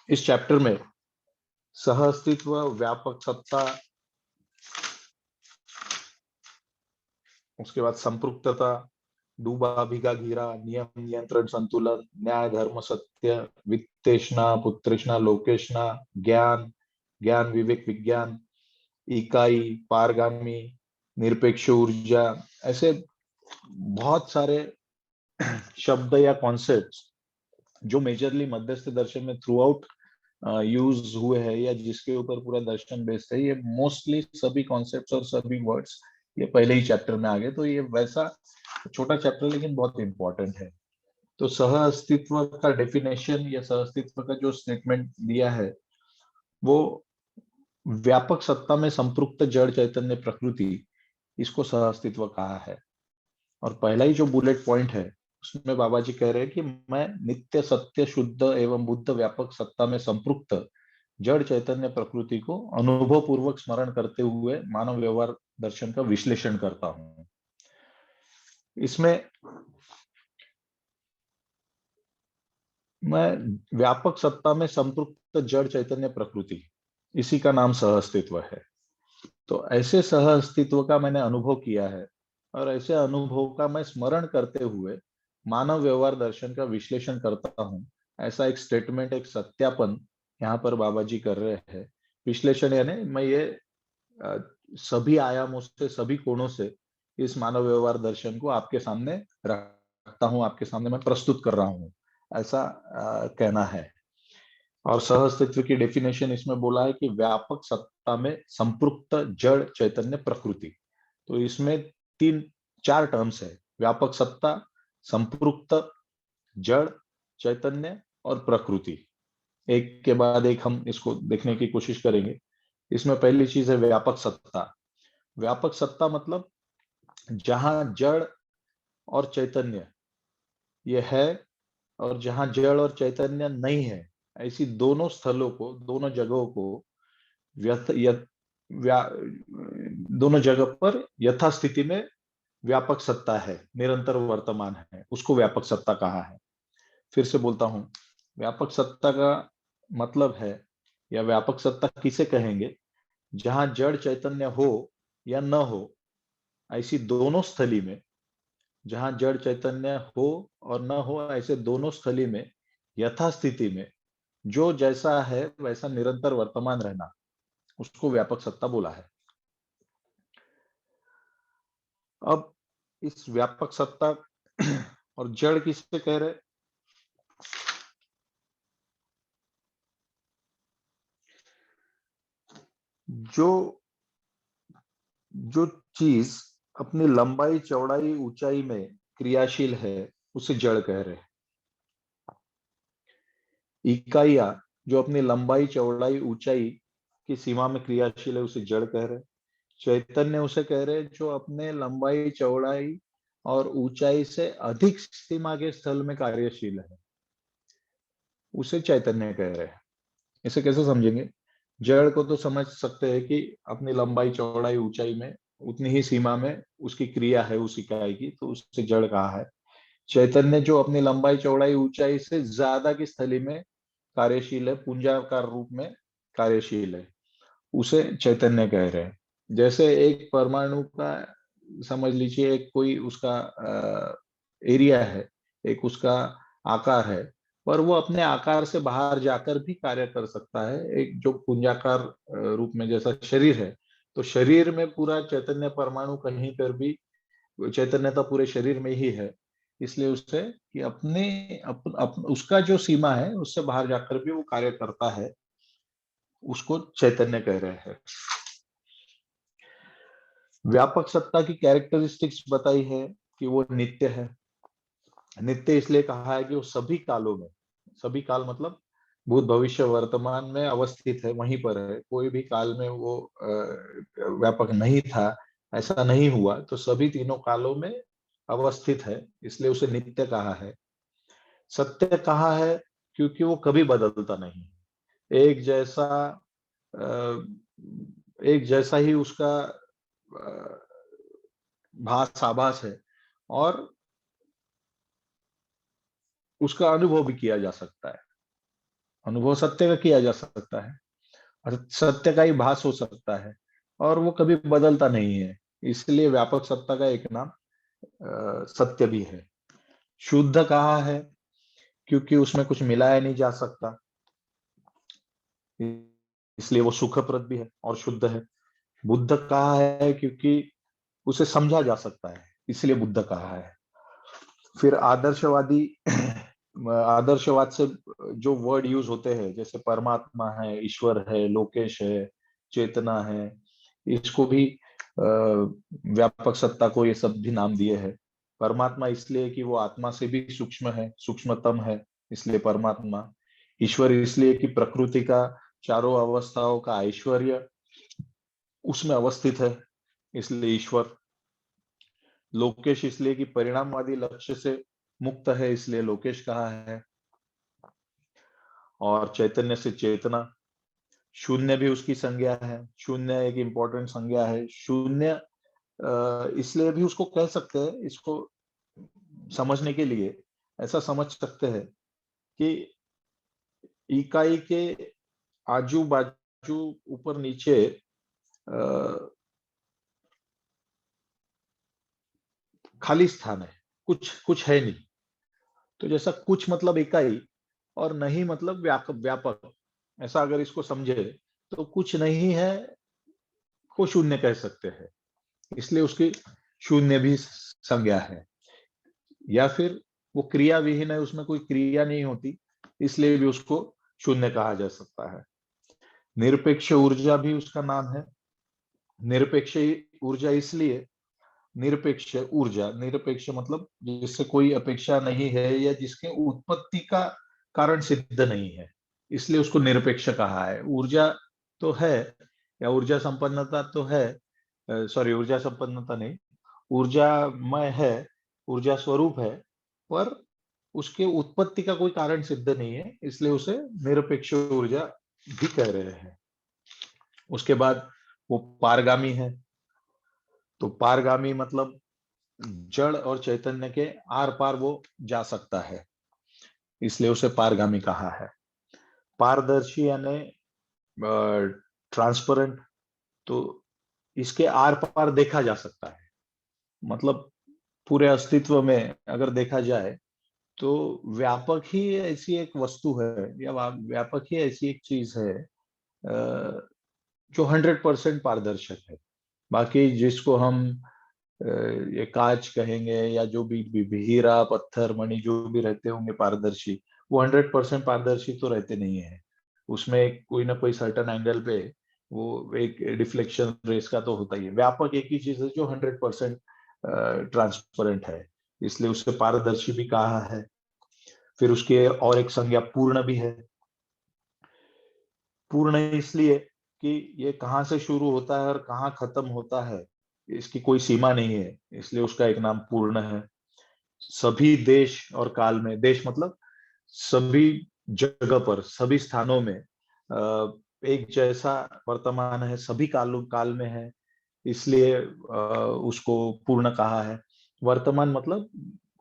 इस चैप्टर में सह अस्तित्व, व्यापक सत्ता, उसके बाद संपृक्तता, डूबा भिगा घिरा, नियम नियंत्रण संतुलन, न्याय धर्म सत्य, वित्तेषणा पुत्रेषणा लोकेषणा, ज्ञान, ज्ञान विवेक विज्ञान, इकाई, पारगामी, निरपेक्ष ऊर्जा, ऐसे बहुत सारे शब्द या कॉन्सेप्ट्स जो मेजरली मध्यस्थ दर्शन में थ्रू आउट यूज हुए हैं, या जिसके ऊपर पूरा दर्शन बेस्ड है, ये मोस्टली सभी कॉन्सेप्ट्स और सभी वर्ड्स ये पहले ही चैप्टर में आ गए। तो ये वैसा छोटा चैप्टर लेकिन बहुत इंपॉर्टेंट है। तो सह अस्तित्व का डेफिनेशन या सह अस्तित्व का जो स्टेटमेंट दिया है, वो व्यापक सत्ता में संपृक्त जड़ चैतन्य प्रकृति, इसको सह अस्तित्व कहा है। और पहला ही जो बुलेट पॉइंट है उसमें बाबा जी कह रहे हैं कि मैं नित्य सत्य शुद्ध एवं बुद्ध व्यापक सत्ता में संपृक्त जड़ चैतन्य प्रकृति को अनुभव पूर्वक स्मरण करते हुए मानव व्यवहार दर्शन का विश्लेषण करता हूं। इसमें मैं व्यापक सत्ता में संपृक्त जड़ चैतन्य प्रकृति, इसी का नाम सह अस्तित्व है। तो ऐसे सह अस्तित्व का मैंने अनुभव किया है, और ऐसे अनुभव का मैं स्मरण करते हुए मानव व्यवहार दर्शन का विश्लेषण करता हूं। ऐसा एक स्टेटमेंट, एक सत्यापन यहाँ पर बाबा जी कर रहे हैं। विश्लेषण यानी मैं ये सभी आयामों से, सभी कोणों से इस मानव व्यवहार दर्शन को आपके सामने रखता हूं, आपके सामने मैं प्रस्तुत कर रहा हूं, ऐसा कहना है। और सह अस्तित्व की डेफिनेशन इसमें बोला है कि व्यापक सत्ता में संपृक्त जड़ चैतन्य प्रकृति। तो इसमें 3-4 टर्म्स है, व्यापक सत्ता, संपृक्त जड़ चैतन्य और प्रकृति। एक के बाद एक हम इसको देखने की कोशिश करेंगे। इसमें पहली चीज है व्यापक सत्ता। व्यापक सत्ता मतलब जहां जड़ और चैतन्य ये है, और जहां जड़ और चैतन्य नहीं है, ऐसी दोनों स्थलों को, दोनों जगहों को दोनों जगह पर यथास्थिति में व्यापक सत्ता है, निरंतर वर्तमान है, उसको व्यापक सत्ता कहा है। फिर से बोलता हूं, व्यापक सत्ता का मतलब है, या व्यापक सत्ता किसे कहेंगे, जहां जड़ चैतन्य हो या न हो, ऐसी दोनों स्थली में, जहां जड़ चैतन्य हो और न हो, ऐसे दोनों स्थली में यथास्थिति में जो जैसा है वैसा निरंतर वर्तमान रहना, उसको व्यापक सत्ता बोला है। अब इस व्यापक सत्ता और जड़ किससे कह रहे, जो जो चीज अपनी लंबाई चौड़ाई ऊंचाई में क्रियाशील है उसे जड़ कह रहे हैं। इकाइयां जो अपनी लंबाई चौड़ाई ऊंचाई की सीमा में क्रियाशील है उसे जड़ कह रहे हैं। चैतन्य उसे कह रहे हैं जो अपने लंबाई चौड़ाई और ऊंचाई से अधिक सीमा के स्थल में कार्यशील है, उसे चैतन्य कह रहे हैं। इसे कैसे समझेंगे, जड़ को तो समझ सकते हैं कि अपनी लंबाई चौड़ाई ऊंचाई में उतनी ही सीमा में उसकी क्रिया है उस इकाई की, तो उससे जड़ कहा है। चैतन्य जो अपनी लंबाई चौड़ाई ऊंचाई से ज्यादा की स्थली में कार्यशील है, पुंजाकार रूप में कार्यशील है, उसे चैतन्य कह रहे हैं। जैसे एक परमाणु का समझ लीजिए, एक कोई उसका एरिया है, एक उसका आकार है, पर वो अपने आकार से बाहर जाकर भी कार्य कर सकता है। एक जो पुंजाकार रूप में जैसा शरीर है, तो शरीर में पूरा चैतन्य परमाणु कहीं पर भी, चैतन्यता पूरे शरीर में ही है। इसलिए उससे कि उसका जो सीमा है उससे बाहर जाकर भी वो कार्य करता है, उसको चैतन्य कह रहे हैं। व्यापक सत्ता की कैरेक्टरिस्टिक्स बताई है कि वो नित्य है। नित्य इसलिए कहा है कि वो सभी कालों में, सभी काल मतलब भूत भविष्य वर्तमान में अवस्थित है, वहीं पर है। कोई भी काल में वो व्यापक नहीं था, ऐसा नहीं हुआ, तो सभी तीनों कालों में अवस्थित है, इसलिए उसे नित्य कहा है। सत्य कहा है क्योंकि वो कभी बदलता नहीं, एक जैसा एक जैसा ही उसका भास आभास है, और उसका अनुभव भी किया जा सकता है। अनुभव सत्य का किया जा सकता है, और सत्य का ही भास हो सकता है, और वो कभी बदलता नहीं है, इसलिए व्यापक सत्ता का एक नाम सत्य भी है। शुद्ध कहा है क्योंकि उसमें कुछ मिलाया नहीं जा सकता, इसलिए वो सुखप्रद भी है और शुद्ध है। बुद्ध कहा है क्योंकि उसे समझा जा सकता है, इसलिए बुद्ध कहा है। फिर आदर्शवादी आदर्शवाद से जो वर्ड यूज होते हैं, जैसे परमात्मा है, ईश्वर है, लोकेश है, चेतना है, इसको भी व्यापक सत्ता को ये सब भी नाम दिए हैं। परमात्मा इसलिए कि वो आत्मा से भी सूक्ष्म है, सूक्ष्मतम है, इसलिए परमात्मा। ईश्वर इसलिए कि प्रकृति का चारों अवस्थाओं का ऐश्वर्य उसमें अवस्थित है, इसलिए ईश्वर। लोकेश इसलिए कि परिणामवादी लक्ष्य से मुक्त है, इसलिए लोकेश कहा है। और चैतन्य से चेतना, शून्य भी उसकी संज्ञा है। शून्य एक इंपॉर्टेंट संज्ञा है। शून्य इसलिए भी उसको कह सकते हैं, इसको समझने के लिए ऐसा समझ सकते हैं कि इकाई के आजू बाजू ऊपर नीचे खाली स्थान है, कुछ है नहीं। तो जैसा कुछ मतलब इकाई और नहीं मतलब व्यापक, ऐसा अगर इसको समझे तो कुछ नहीं है को शून्य कह सकते हैं, इसलिए उसकी शून्य भी संज्ञा है। या फिर वो क्रिया विहीन है, उसमें कोई क्रिया नहीं होती, इसलिए भी उसको शून्य कहा जा सकता है। निरपेक्ष ऊर्जा भी उसका नाम है। निरपेक्ष ऊर्जा इसलिए, निरपेक्ष ऊर्जा, निरपेक्ष मतलब जिससे कोई अपेक्षा नहीं है या जिसके उत्पत्ति का कारण सिद्ध नहीं है, इसलिए उसको निरपेक्ष कहा है। ऊर्जा तो है, या ऊर्जा संपन्नता तो है, सॉरी ऊर्जा संपन्नता नहीं, ऊर्जामय है, ऊर्जा स्वरूप है, पर उसके उत्पत्ति का कोई कारण सिद्ध नहीं है, इसलिए उसे निरपेक्ष ऊर्जा भी कह रहे हैं। उसके बाद वो पारगामी है। तो पारगामी मतलब जड़ और चैतन्य के आर पार वो जा सकता है, इसलिए उसे पारगामी कहा है। पारदर्शी यानी ट्रांसपेरेंट, तो इसके आर पार देखा जा सकता है, मतलब पूरे अस्तित्व में अगर देखा जाए तो व्यापक ही ऐसी एक वस्तु है, या व्यापक ही ऐसी एक चीज है जो 100% पारदर्शक है। बाकी जिसको हम ये कांच कहेंगे, या जो भी हीरा पत्थर मणि जो भी रहते होंगे पारदर्शी, वो 100% पारदर्शी तो रहते नहीं है, उसमें कोई ना कोई सर्टन एंगल पे वो एक डिफ्लेक्शन रेस का तो होता ही है। व्यापक एक ही चीज है जो 100% ट्रांसपेरेंट है, इसलिए उससे पारदर्शी भी कहा है। फिर उसके और एक संज्ञा पूर्ण भी है। पूर्ण इसलिए कि ये कहाँ से शुरू होता है और कहाँ खत्म होता है, इसकी कोई सीमा नहीं है, इसलिए उसका एक नाम पूर्ण है। सभी देश और काल में, देश मतलब सभी जगह पर, सभी स्थानों में एक जैसा वर्तमान है, सभी काल में है, इसलिए उसको पूर्ण कहा है। वर्तमान मतलब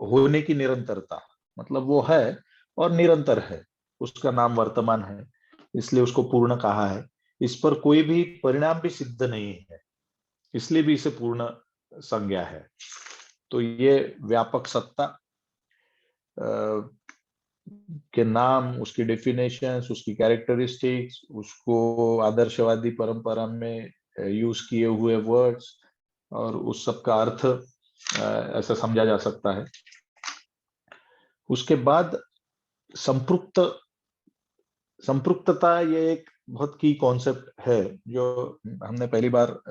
होने की निरंतरता, मतलब वो है और निरंतर है, उसका नाम वर्तमान है, इसलिए उसको पूर्ण कहा है। इस पर कोई भी परिणाम भी सिद्ध नहीं है, इसलिए भी इसे पूर्ण संज्ञा है। तो ये व्यापक सत्ता के नाम, उसकी डेफिनेशंस, उसकी कैरेक्टरिस्टिक्स, उसको आदर्शवादी परंपरा में यूज किए हुए वर्ड्स और उस सब का अर्थ ऐसा समझा जा सकता है। उसके बाद संपृक्तता, ये एक बहुत की कॉन्सेप्ट है जो हमने पहली बार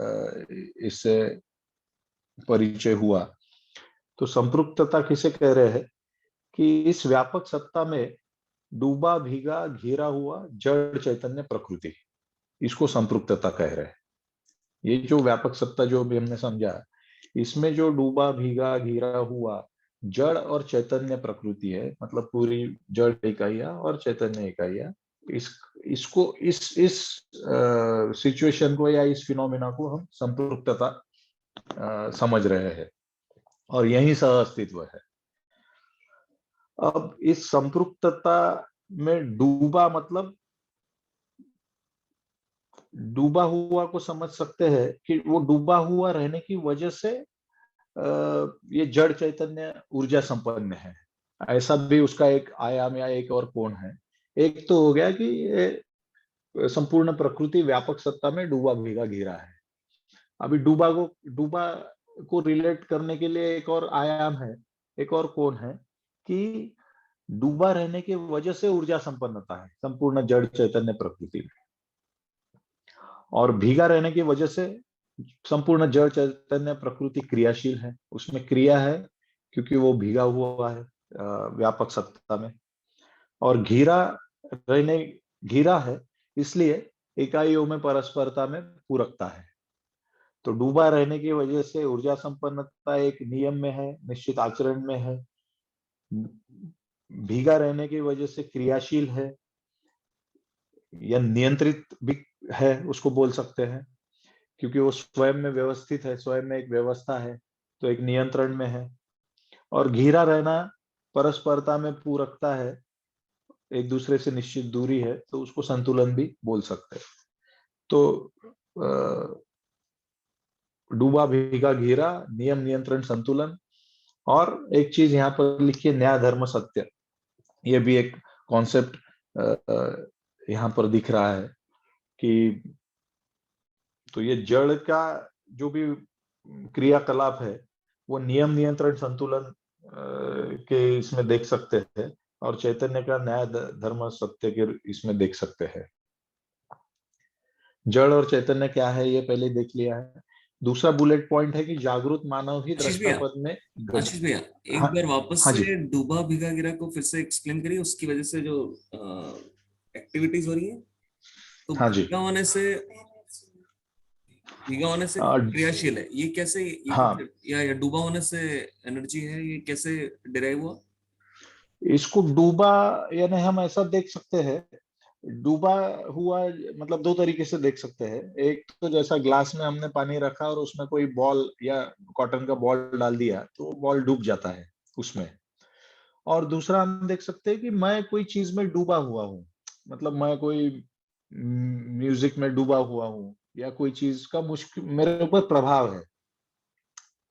इससे परिचय हुआ। तो संपृक्तता किसे कह रहे हैं कि इस व्यापक सत्ता में डूबा भीगा घिरा हुआ जड़ चैतन्य प्रकृति, इसको संपृक्तता कह रहे हैं। ये जो व्यापक सत्ता जो भी हमने समझा, इसमें जो डूबा भीगा घिरा हुआ जड़ और चैतन्य प्रकृति है, मतलब पूरी जड़ इकाइयां और चैतन्य इकाइयां, इसको इस सिचुएशन को या इस फिनोमिना को हम संपृक्तता समझ रहे हैं, और यही सह अस्तित्व है। अब इस संपृक्तता में डूबा मतलब डूबा हुआ को समझ सकते हैं कि वो डूबा हुआ रहने की वजह से ये जड़ चैतन्य ऊर्जा संपन्न है, ऐसा भी उसका एक आयाम या एक और कोण है। एक तो हो गया कि ये संपूर्ण प्रकृति व्यापक सत्ता में डूबा भीगा घिरा है। अभी डूबा को रिलेट करने के लिए एक और आयाम है, एक और कोण है कि डूबा रहने की वजह से ऊर्जा संपन्नता है संपूर्ण जड़ चैतन्य प्रकृति में, और भीगा रहने की वजह से संपूर्ण जड़ चैतन्य प्रकृति क्रियाशील है, उसमें क्रिया है क्योंकि वो भीगा हुआ है व्यापक सत्ता में, और घिरा है इसलिए इकाइयों में परस्परता में पूरकता है। तो डूबा रहने की वजह से ऊर्जा संपन्नता एक नियम में है, निश्चित आचरण में है। भीगा रहने की वजह से क्रियाशील है या नियंत्रित भी है, उसको बोल सकते हैं, क्योंकि वो स्वयं में व्यवस्थित है, स्वयं में एक व्यवस्था है, तो एक नियंत्रण में है। और घिरा रहना परस्परता में पूरकता है, एक दूसरे से निश्चित दूरी है, तो उसको संतुलन भी बोल सकते हैं। तो डूबा भीगा घिरा, नियम नियंत्रण संतुलन, और एक चीज यहाँ पर लिखी है न्याय धर्म सत्य, ये भी एक कॉन्सेप्ट यहाँ पर दिख रहा है कि तो ये जड़ का जो भी क्रियाकलाप है वो नियम नियंत्रण संतुलन के इसमें देख सकते हैं, और चैतन्य का न्याय धर्म सत्य के इसमें देख सकते हैं। जड़ और चैतन्य क्या है ये पहले देख लिया है। दूसरा बुलेट पॉइंट है कि जागरूक मानव ही दृष्टापद में। आशीष भैया एक बार वापस से डूबा भीगा गिरा को फिर से एक्सप्लेन करिए, उसकी वजह से जो एक्टिविटीज हो रही है। तो भीगा होने से क्रियाशील है, ये कैसे या डूबा होने से एनर्जी है, ये कैसे डिराइव हुआ? इसको डूबा यानी हम ऐसा देख सकते हैं, डूबा हुआ मतलब दो तरीके से देख सकते हैं। एक तो जैसा ग्लास में हमने पानी रखा और उसमें कोई बॉल या कॉटन का बॉल डाल दिया तो बॉल डूब जाता है उसमें। और दूसरा हम देख सकते हैं कि मैं कोई चीज में डूबा हुआ हूँ, मतलब मैं कोई म्यूजिक में डूबा हुआ हूँ या कोई चीज का मेरे ऊपर प्रभाव है।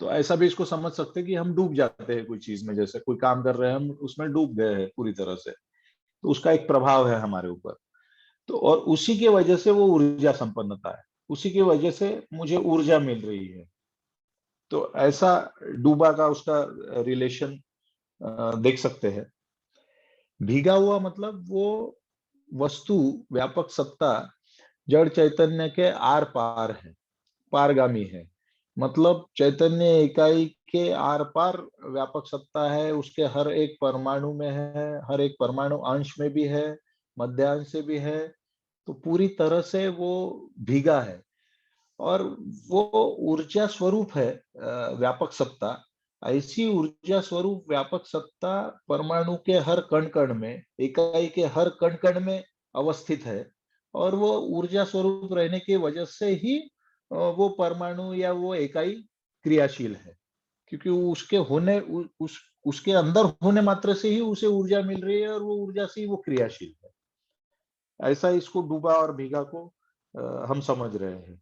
तो ऐसा भी इसको समझ सकते हैं कि हम डूब जाते हैं कोई चीज में, जैसे कोई काम कर रहे हैं हम उसमें डूब गए हैं पूरी तरह से, तो उसका एक प्रभाव है हमारे ऊपर। तो और उसी की वजह से वो ऊर्जा संपन्नता है, उसी की वजह से मुझे ऊर्जा मिल रही है। तो ऐसा डूबा का उसका रिलेशन देख सकते हैं। भीगा हुआ मतलब वो वस्तु व्यापक सत्ता जड़ चैतन्य के आर पार है, पारगामी है, मतलब चैतन्य इकाई के आर पार व्यापक सत्ता है, उसके हर एक परमाणु में है, हर एक परमाणु अंश में भी है, मध्यांश से भी है। तो पूरी तरह से वो भीगा है, और वो ऊर्जा स्वरूप है व्यापक सत्ता। ऐसी ऊर्जा स्वरूप व्यापक सत्ता परमाणु के हर कण कण में, इकाई के हर कण कण में अवस्थित है, और वो ऊर्जा स्वरूप रहने की वजह से ही वो परमाणु या वो इकाई क्रियाशील है, क्योंकि उसके होने उसके अंदर होने मात्र से ही उसे ऊर्जा मिल रही है, और वो ऊर्जा से ही वो क्रियाशील है। ऐसा इसको डूबा और भीगा को हम समझ रहे हैं।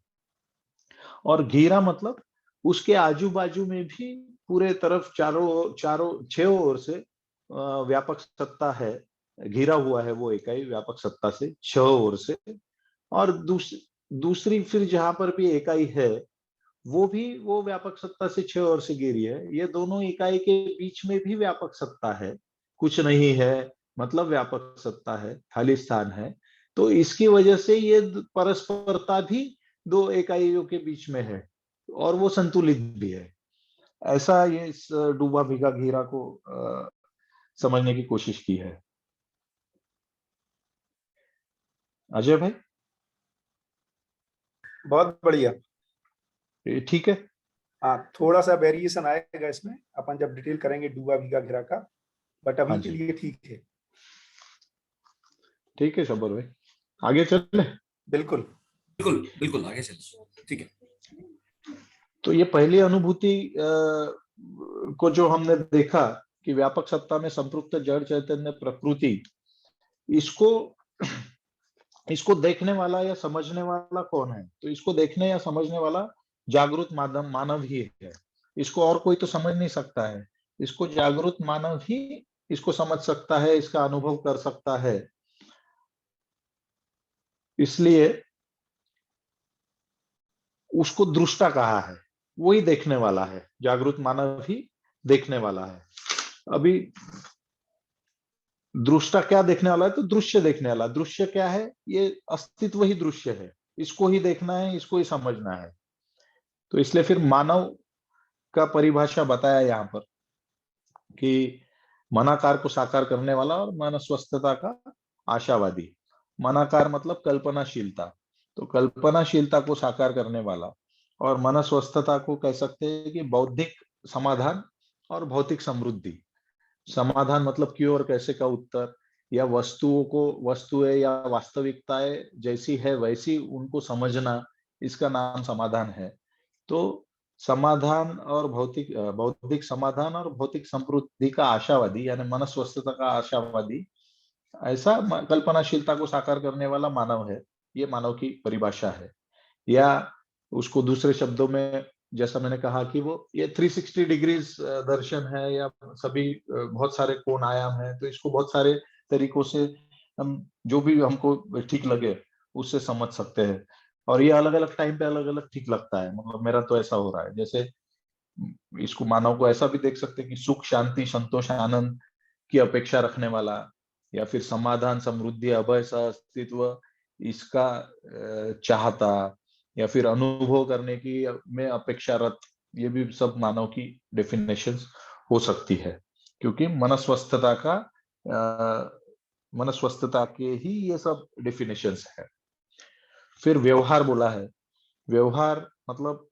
और घेरा मतलब उसके आजू बाजू में भी पूरे तरफ चारों चारों छह ओर से व्यापक सत्ता है, घिरा हुआ है वो इकाई व्यापक सत्ता से छह ओर से। और दूसरी फिर जहां पर भी इकाई है वो भी वो व्यापक सत्ता से छह ओर से घिरी है। ये दोनों इकाई के बीच में भी व्यापक सत्ता है, कुछ नहीं है मतलब व्यापक सत्ता है, खाली स्थान है। तो इसकी वजह से ये परस्परता भी दो इकाइयों के बीच में है और वो संतुलित भी है। ऐसा ये इस डूबा भीगा घेरा को समझने की कोशिश की है। अजय भाई बहुत बढ़िया। ये ठीक है? हाँ, थोड़ा सा वेरिएशन आएगा इसमें अपन जब डिटेल करेंगे डूबा भीगा घेरा का, बट हाँ अभी के जी, लिए ठीक है। ठीक है शबर भाई, आगे चले। बिल्कुल। बिल्कुल बिल्कुल, आगे चलिए, ठीक है। तो ये पहली अनुभूति को जो हमने देखा कि व्यापक सत्ता में संपृक्त जड़ चैतन्य प्रकृति, इसको इसको देखने वाला या समझने वाला कौन है? तो इसको देखने या समझने वाला जागृत मानव ही है। इसको और कोई तो समझ नहीं सकता है। इसको जागृत मानव ही इसको समझ सकता है, इसका अनुभव कर सकता है। इसलिए उसको दृष्टा कहा है, वही देखने वाला है, जागृत मानव ही देखने वाला है। अभी दृष्टा क्या देखने वाला है? तो दृश्य देखने वाला। दृश्य क्या है? ये अस्तित्व ही दृश्य है, इसको ही देखना है, इसको ही समझना है। तो इसलिए फिर मानव का परिभाषा बताया यहाँ पर कि मनाकार को साकार करने वाला और मन स्वस्थता का आशावादी। मनाकार मतलब कल्पनाशीलता, तो कल्पनाशीलता को साकार करने वाला। और मन स्वस्थता को कह सकते हैं कि बौद्धिक समाधान और भौतिक समृद्धि। समाधान मतलब क्यों और कैसे का उत्तर, या वस्तुओं को, वस्तुएं या वास्तविकताएं जैसी है वैसी उनको समझना, इसका नाम समाधान है। तो समाधान और भौतिक बौद्धिक समाधान और भौतिक समृद्धि का आशावादी यानी मन स्वस्थता का आशावादी, ऐसा कल्पनाशीलता को साकार करने वाला मानव है। ये मानव की परिभाषा है। या उसको दूसरे शब्दों में, जैसा मैंने कहा कि वो ये 360 डिग्रीज दर्शन है, या सभी बहुत सारे कोण आयाम है। तो इसको बहुत सारे तरीकों से हम जो भी हमको ठीक लगे उससे समझ सकते हैं। और ये अलग अलग टाइम पे अलग अलग ठीक लगता है। मतलब मेरा तो ऐसा हो रहा है, जैसे इसको मानव को ऐसा भी देख सकते हैं कि सुख शांति संतोष आनंद की अपेक्षा रखने वाला, या फिर समाधान समृद्धि अभय सह अस्तित्व इसका चाहता, या फिर अनुभव करने की में अपेक्षारत। ये भी सब मानव की डेफिनेशंस हो सकती है, क्योंकि मनस्वस्थता का मनस्वस्थता के ही ये सब डेफिनेशंस है। फिर व्यवहार बोला है। व्यवहार मतलब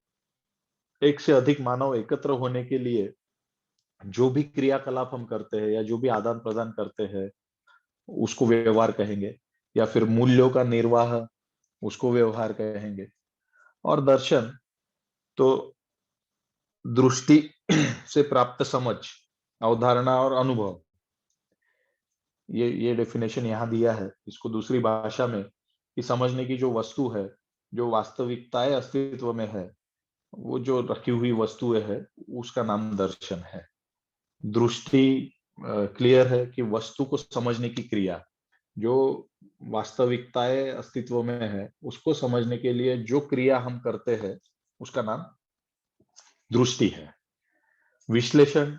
एक से अधिक मानव एकत्र होने के लिए जो भी क्रियाकलाप हम करते हैं या जो भी आदान प्रदान करते हैं उसको व्यवहार कहेंगे। या फिर मूल्यों का निर्वाह, उसको व्यवहार कहेंगे। और दर्शन तो दृष्टि से प्राप्त समझ, अवधारणा और अनुभव। ये डेफिनेशन यहाँ दिया है इसको दूसरी भाषा में, कि समझने की जो वस्तु है, जो वास्तविकताएं अस्तित्व में है, वो जो रखी हुई वस्तुएं है, उसका नाम दर्शन है। दृष्टि क्लियर है कि वस्तु को समझने की क्रिया, जो वास्तविकताएं अस्तित्व में है उसको समझने के लिए जो क्रिया हम करते हैं उसका नाम दृष्टि है। विश्लेषण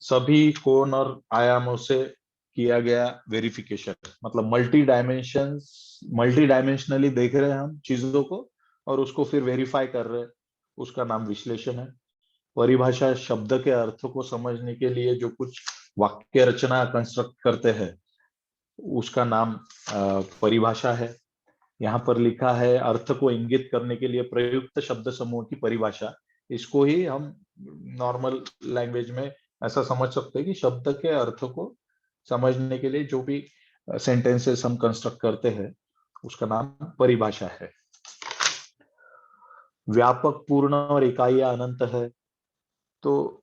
सभी कोण और आयामों से किया गया वेरिफिकेशन, मतलब मल्टी डायमेंशनली देख रहे हैं हम चीजों को और उसको फिर वेरीफाई कर रहे हैं, उसका नाम विश्लेषण है। परिभाषा शब्द के अर्थ को समझने के लिए जो कुछ वाक्य रचना कंस्ट्रक्ट करते हैं उसका नाम परिभाषा है। यहाँ पर लिखा है अर्थ को इंगित करने के लिए प्रयुक्त शब्द समूह की परिभाषा। इसको ही हम नॉर्मल लैंग्वेज में ऐसा समझ सकते हैं कि शब्द के अर्थ को समझने के लिए जो भी सेंटेंसेस हम कंस्ट्रक्ट करते हैं उसका नाम परिभाषा है। व्यापक पूर्ण और इकाइयां अनंत है। तो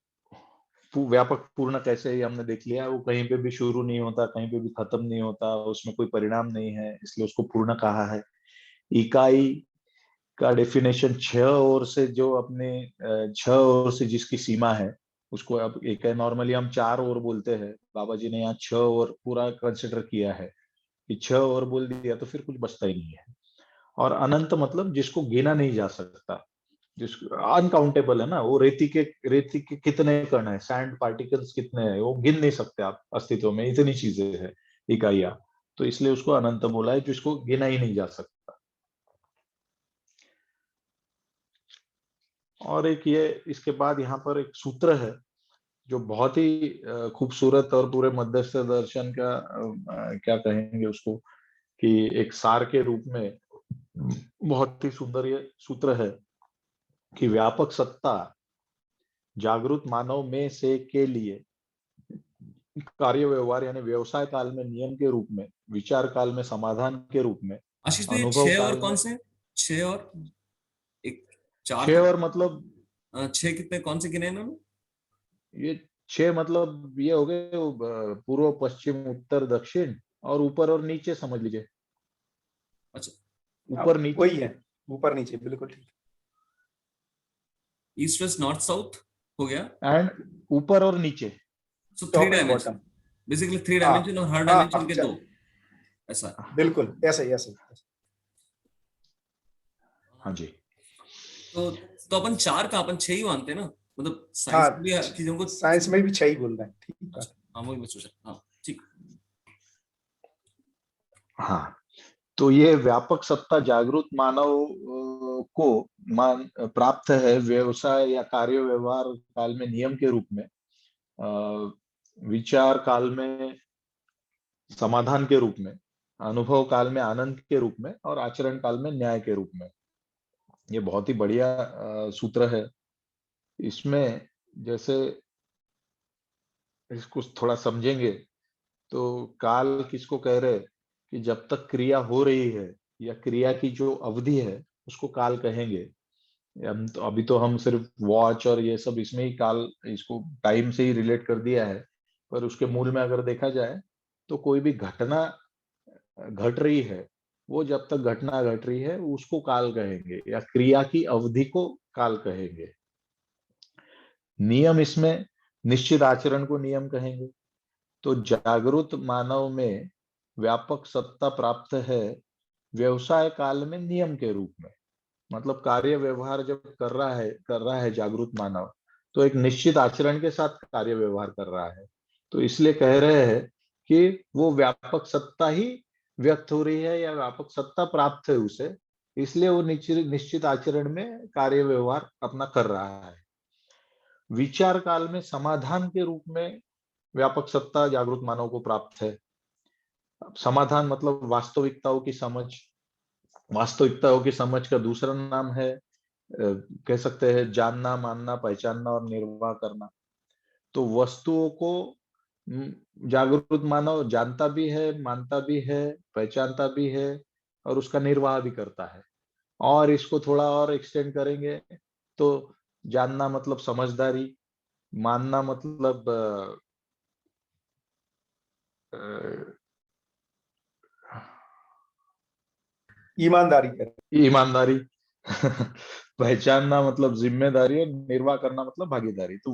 व्यापक पूर्ण कैसे, ही हमने देख लिया, वो कहीं पे भी शुरू नहीं होता, कहीं पे भी खत्म नहीं होता, उसमें कोई परिणाम नहीं है, इसलिए उसको पूर्ण कहा है। इकाई का डेफिनेशन 6 ओर से जो अपने 6 ओर से जिसकी सीमा है उसको अब एक नॉर्मली हम 4 ओर बोलते हैं, बाबा जी ने यहाँ 6 ओर पूरा कंसिडर किया है कि 6 ओर बोल दिया तो फिर कुछ बचता ही नहीं है। और अनंत मतलब जिसको गिना नहीं जा सकता, जिसको अनकाउंटेबल है ना, वो रेती के कितने कण है, सैंड पार्टिकल्स कितने हैं, वो गिन नहीं सकते आप अस्तित्व में, इतनी चीजें है इकाइयां, तो इसलिए उसको अनंत बोला है, जिसको गिना ही नहीं जा सकता। और एक ये इसके बाद यहाँ पर एक सूत्र है जो बहुत ही खूबसूरत और पूरे मध्यस्थ दर्शन का क्या कहेंगे उसको, कि एक सार के रूप में बहुत ही सुंदर ये सूत्र है कि व्यापक सत्ता जागृत मानव में से के लिए कार्य व्यवहार यानी व्यवसाय काल में नियम के रूप में, विचार काल में समाधान के रूप में, आशीष तो ये अनुभव 6 और काल कौन में। से 6 और एक 4 6 और मतलब 6 कितने कौन से गिने इन्होंने? ये 6 मतलब ये हो गए पूर्व पश्चिम उत्तर दक्षिण और ऊपर और नीचे समझ लीजिए। अच्छा, ऊपर नीचे वही है, ऊपर नीचे, बिल्कुल ठीक। ईस्ट वेस्ट नॉर्थ साउथ हो गया, एंड ऊपर और नीचे। सो 3 top and dimension, bottom. Basically 3 हाँ डायमेंशन, और हर हाँ, डायमेंशन के अच्छा, 2, ऐसा। बिल्कुल ऐसे ही ऐसे ही। हाँ जी। तो अपन 4 का अपन 6 ही मानते हैं ना, मतलब साइंस हाँ, में भी चीजों को। साइंस में भी 6 ही बोल रहे हैं, ठीक है। अच्छा, हाँ वही मैं सोचा, हाँ ठीक। हाँ, तो ये व्यापक सत्ता जागृत मानव को मान प्राप्त है व्यवसाय या कार्य व्यवहार काल में नियम के रूप में, विचार काल में समाधान के रूप में, अनुभव काल में आनंद के रूप में, और आचरण काल में न्याय के रूप में। ये बहुत ही बढ़िया सूत्र है। इसमें जैसे इसको थोड़ा समझेंगे तो काल किसको कह रहे, कि जब तक क्रिया हो रही है या क्रिया की जो अवधि है उसको काल कहेंगे। हम तो अभी तो हम सिर्फ वॉच और ये सब इसमें ही काल, इसको टाइम से ही रिलेट कर दिया है, पर उसके मूल में अगर देखा जाए तो कोई भी घटना घट रही है, वो जब तक घटना घट रही है उसको काल कहेंगे, या क्रिया की अवधि को काल कहेंगे। नियम इसमें निश्चित आचरण को नियम कहेंगे। तो जागृत मानव में व्यापक सत्ता प्राप्त है व्यवसाय काल में नियम के रूप में, मतलब कार्य व्यवहार जब कर रहा है जागृत मानव, तो एक निश्चित आचरण के साथ कार्य व्यवहार कर रहा है, तो इसलिए कह रहे हैं कि वो व्यापक सत्ता ही व्यक्त हो रही है या व्यापक सत्ता प्राप्त है उसे, इसलिए वो निश्चित आचरण में कार्य व्यवहार अपना कर रहा है। विचार काल में समाधान के रूप में व्यापक सत्ता जागृत मानव को प्राप्त है। समाधान मतलब वास्तविकताओं की समझ, वास्तविकताओं की समझ का दूसरा नाम है कह सकते हैं जानना, मानना, पहचानना और निर्वाह करना। तो वस्तुओं को जागरूक मानव जानता भी है, मानता भी है, पहचानता भी है और उसका निर्वाह भी करता है। और इसको थोड़ा और एक्सटेंड करेंगे तो जानना मतलब समझदारी, मानना मतलब ईमानदारी करें। ईमानदारी पहचानना मतलब जिम्मेदारी और निर्वाह करना मतलब भागीदारी। तो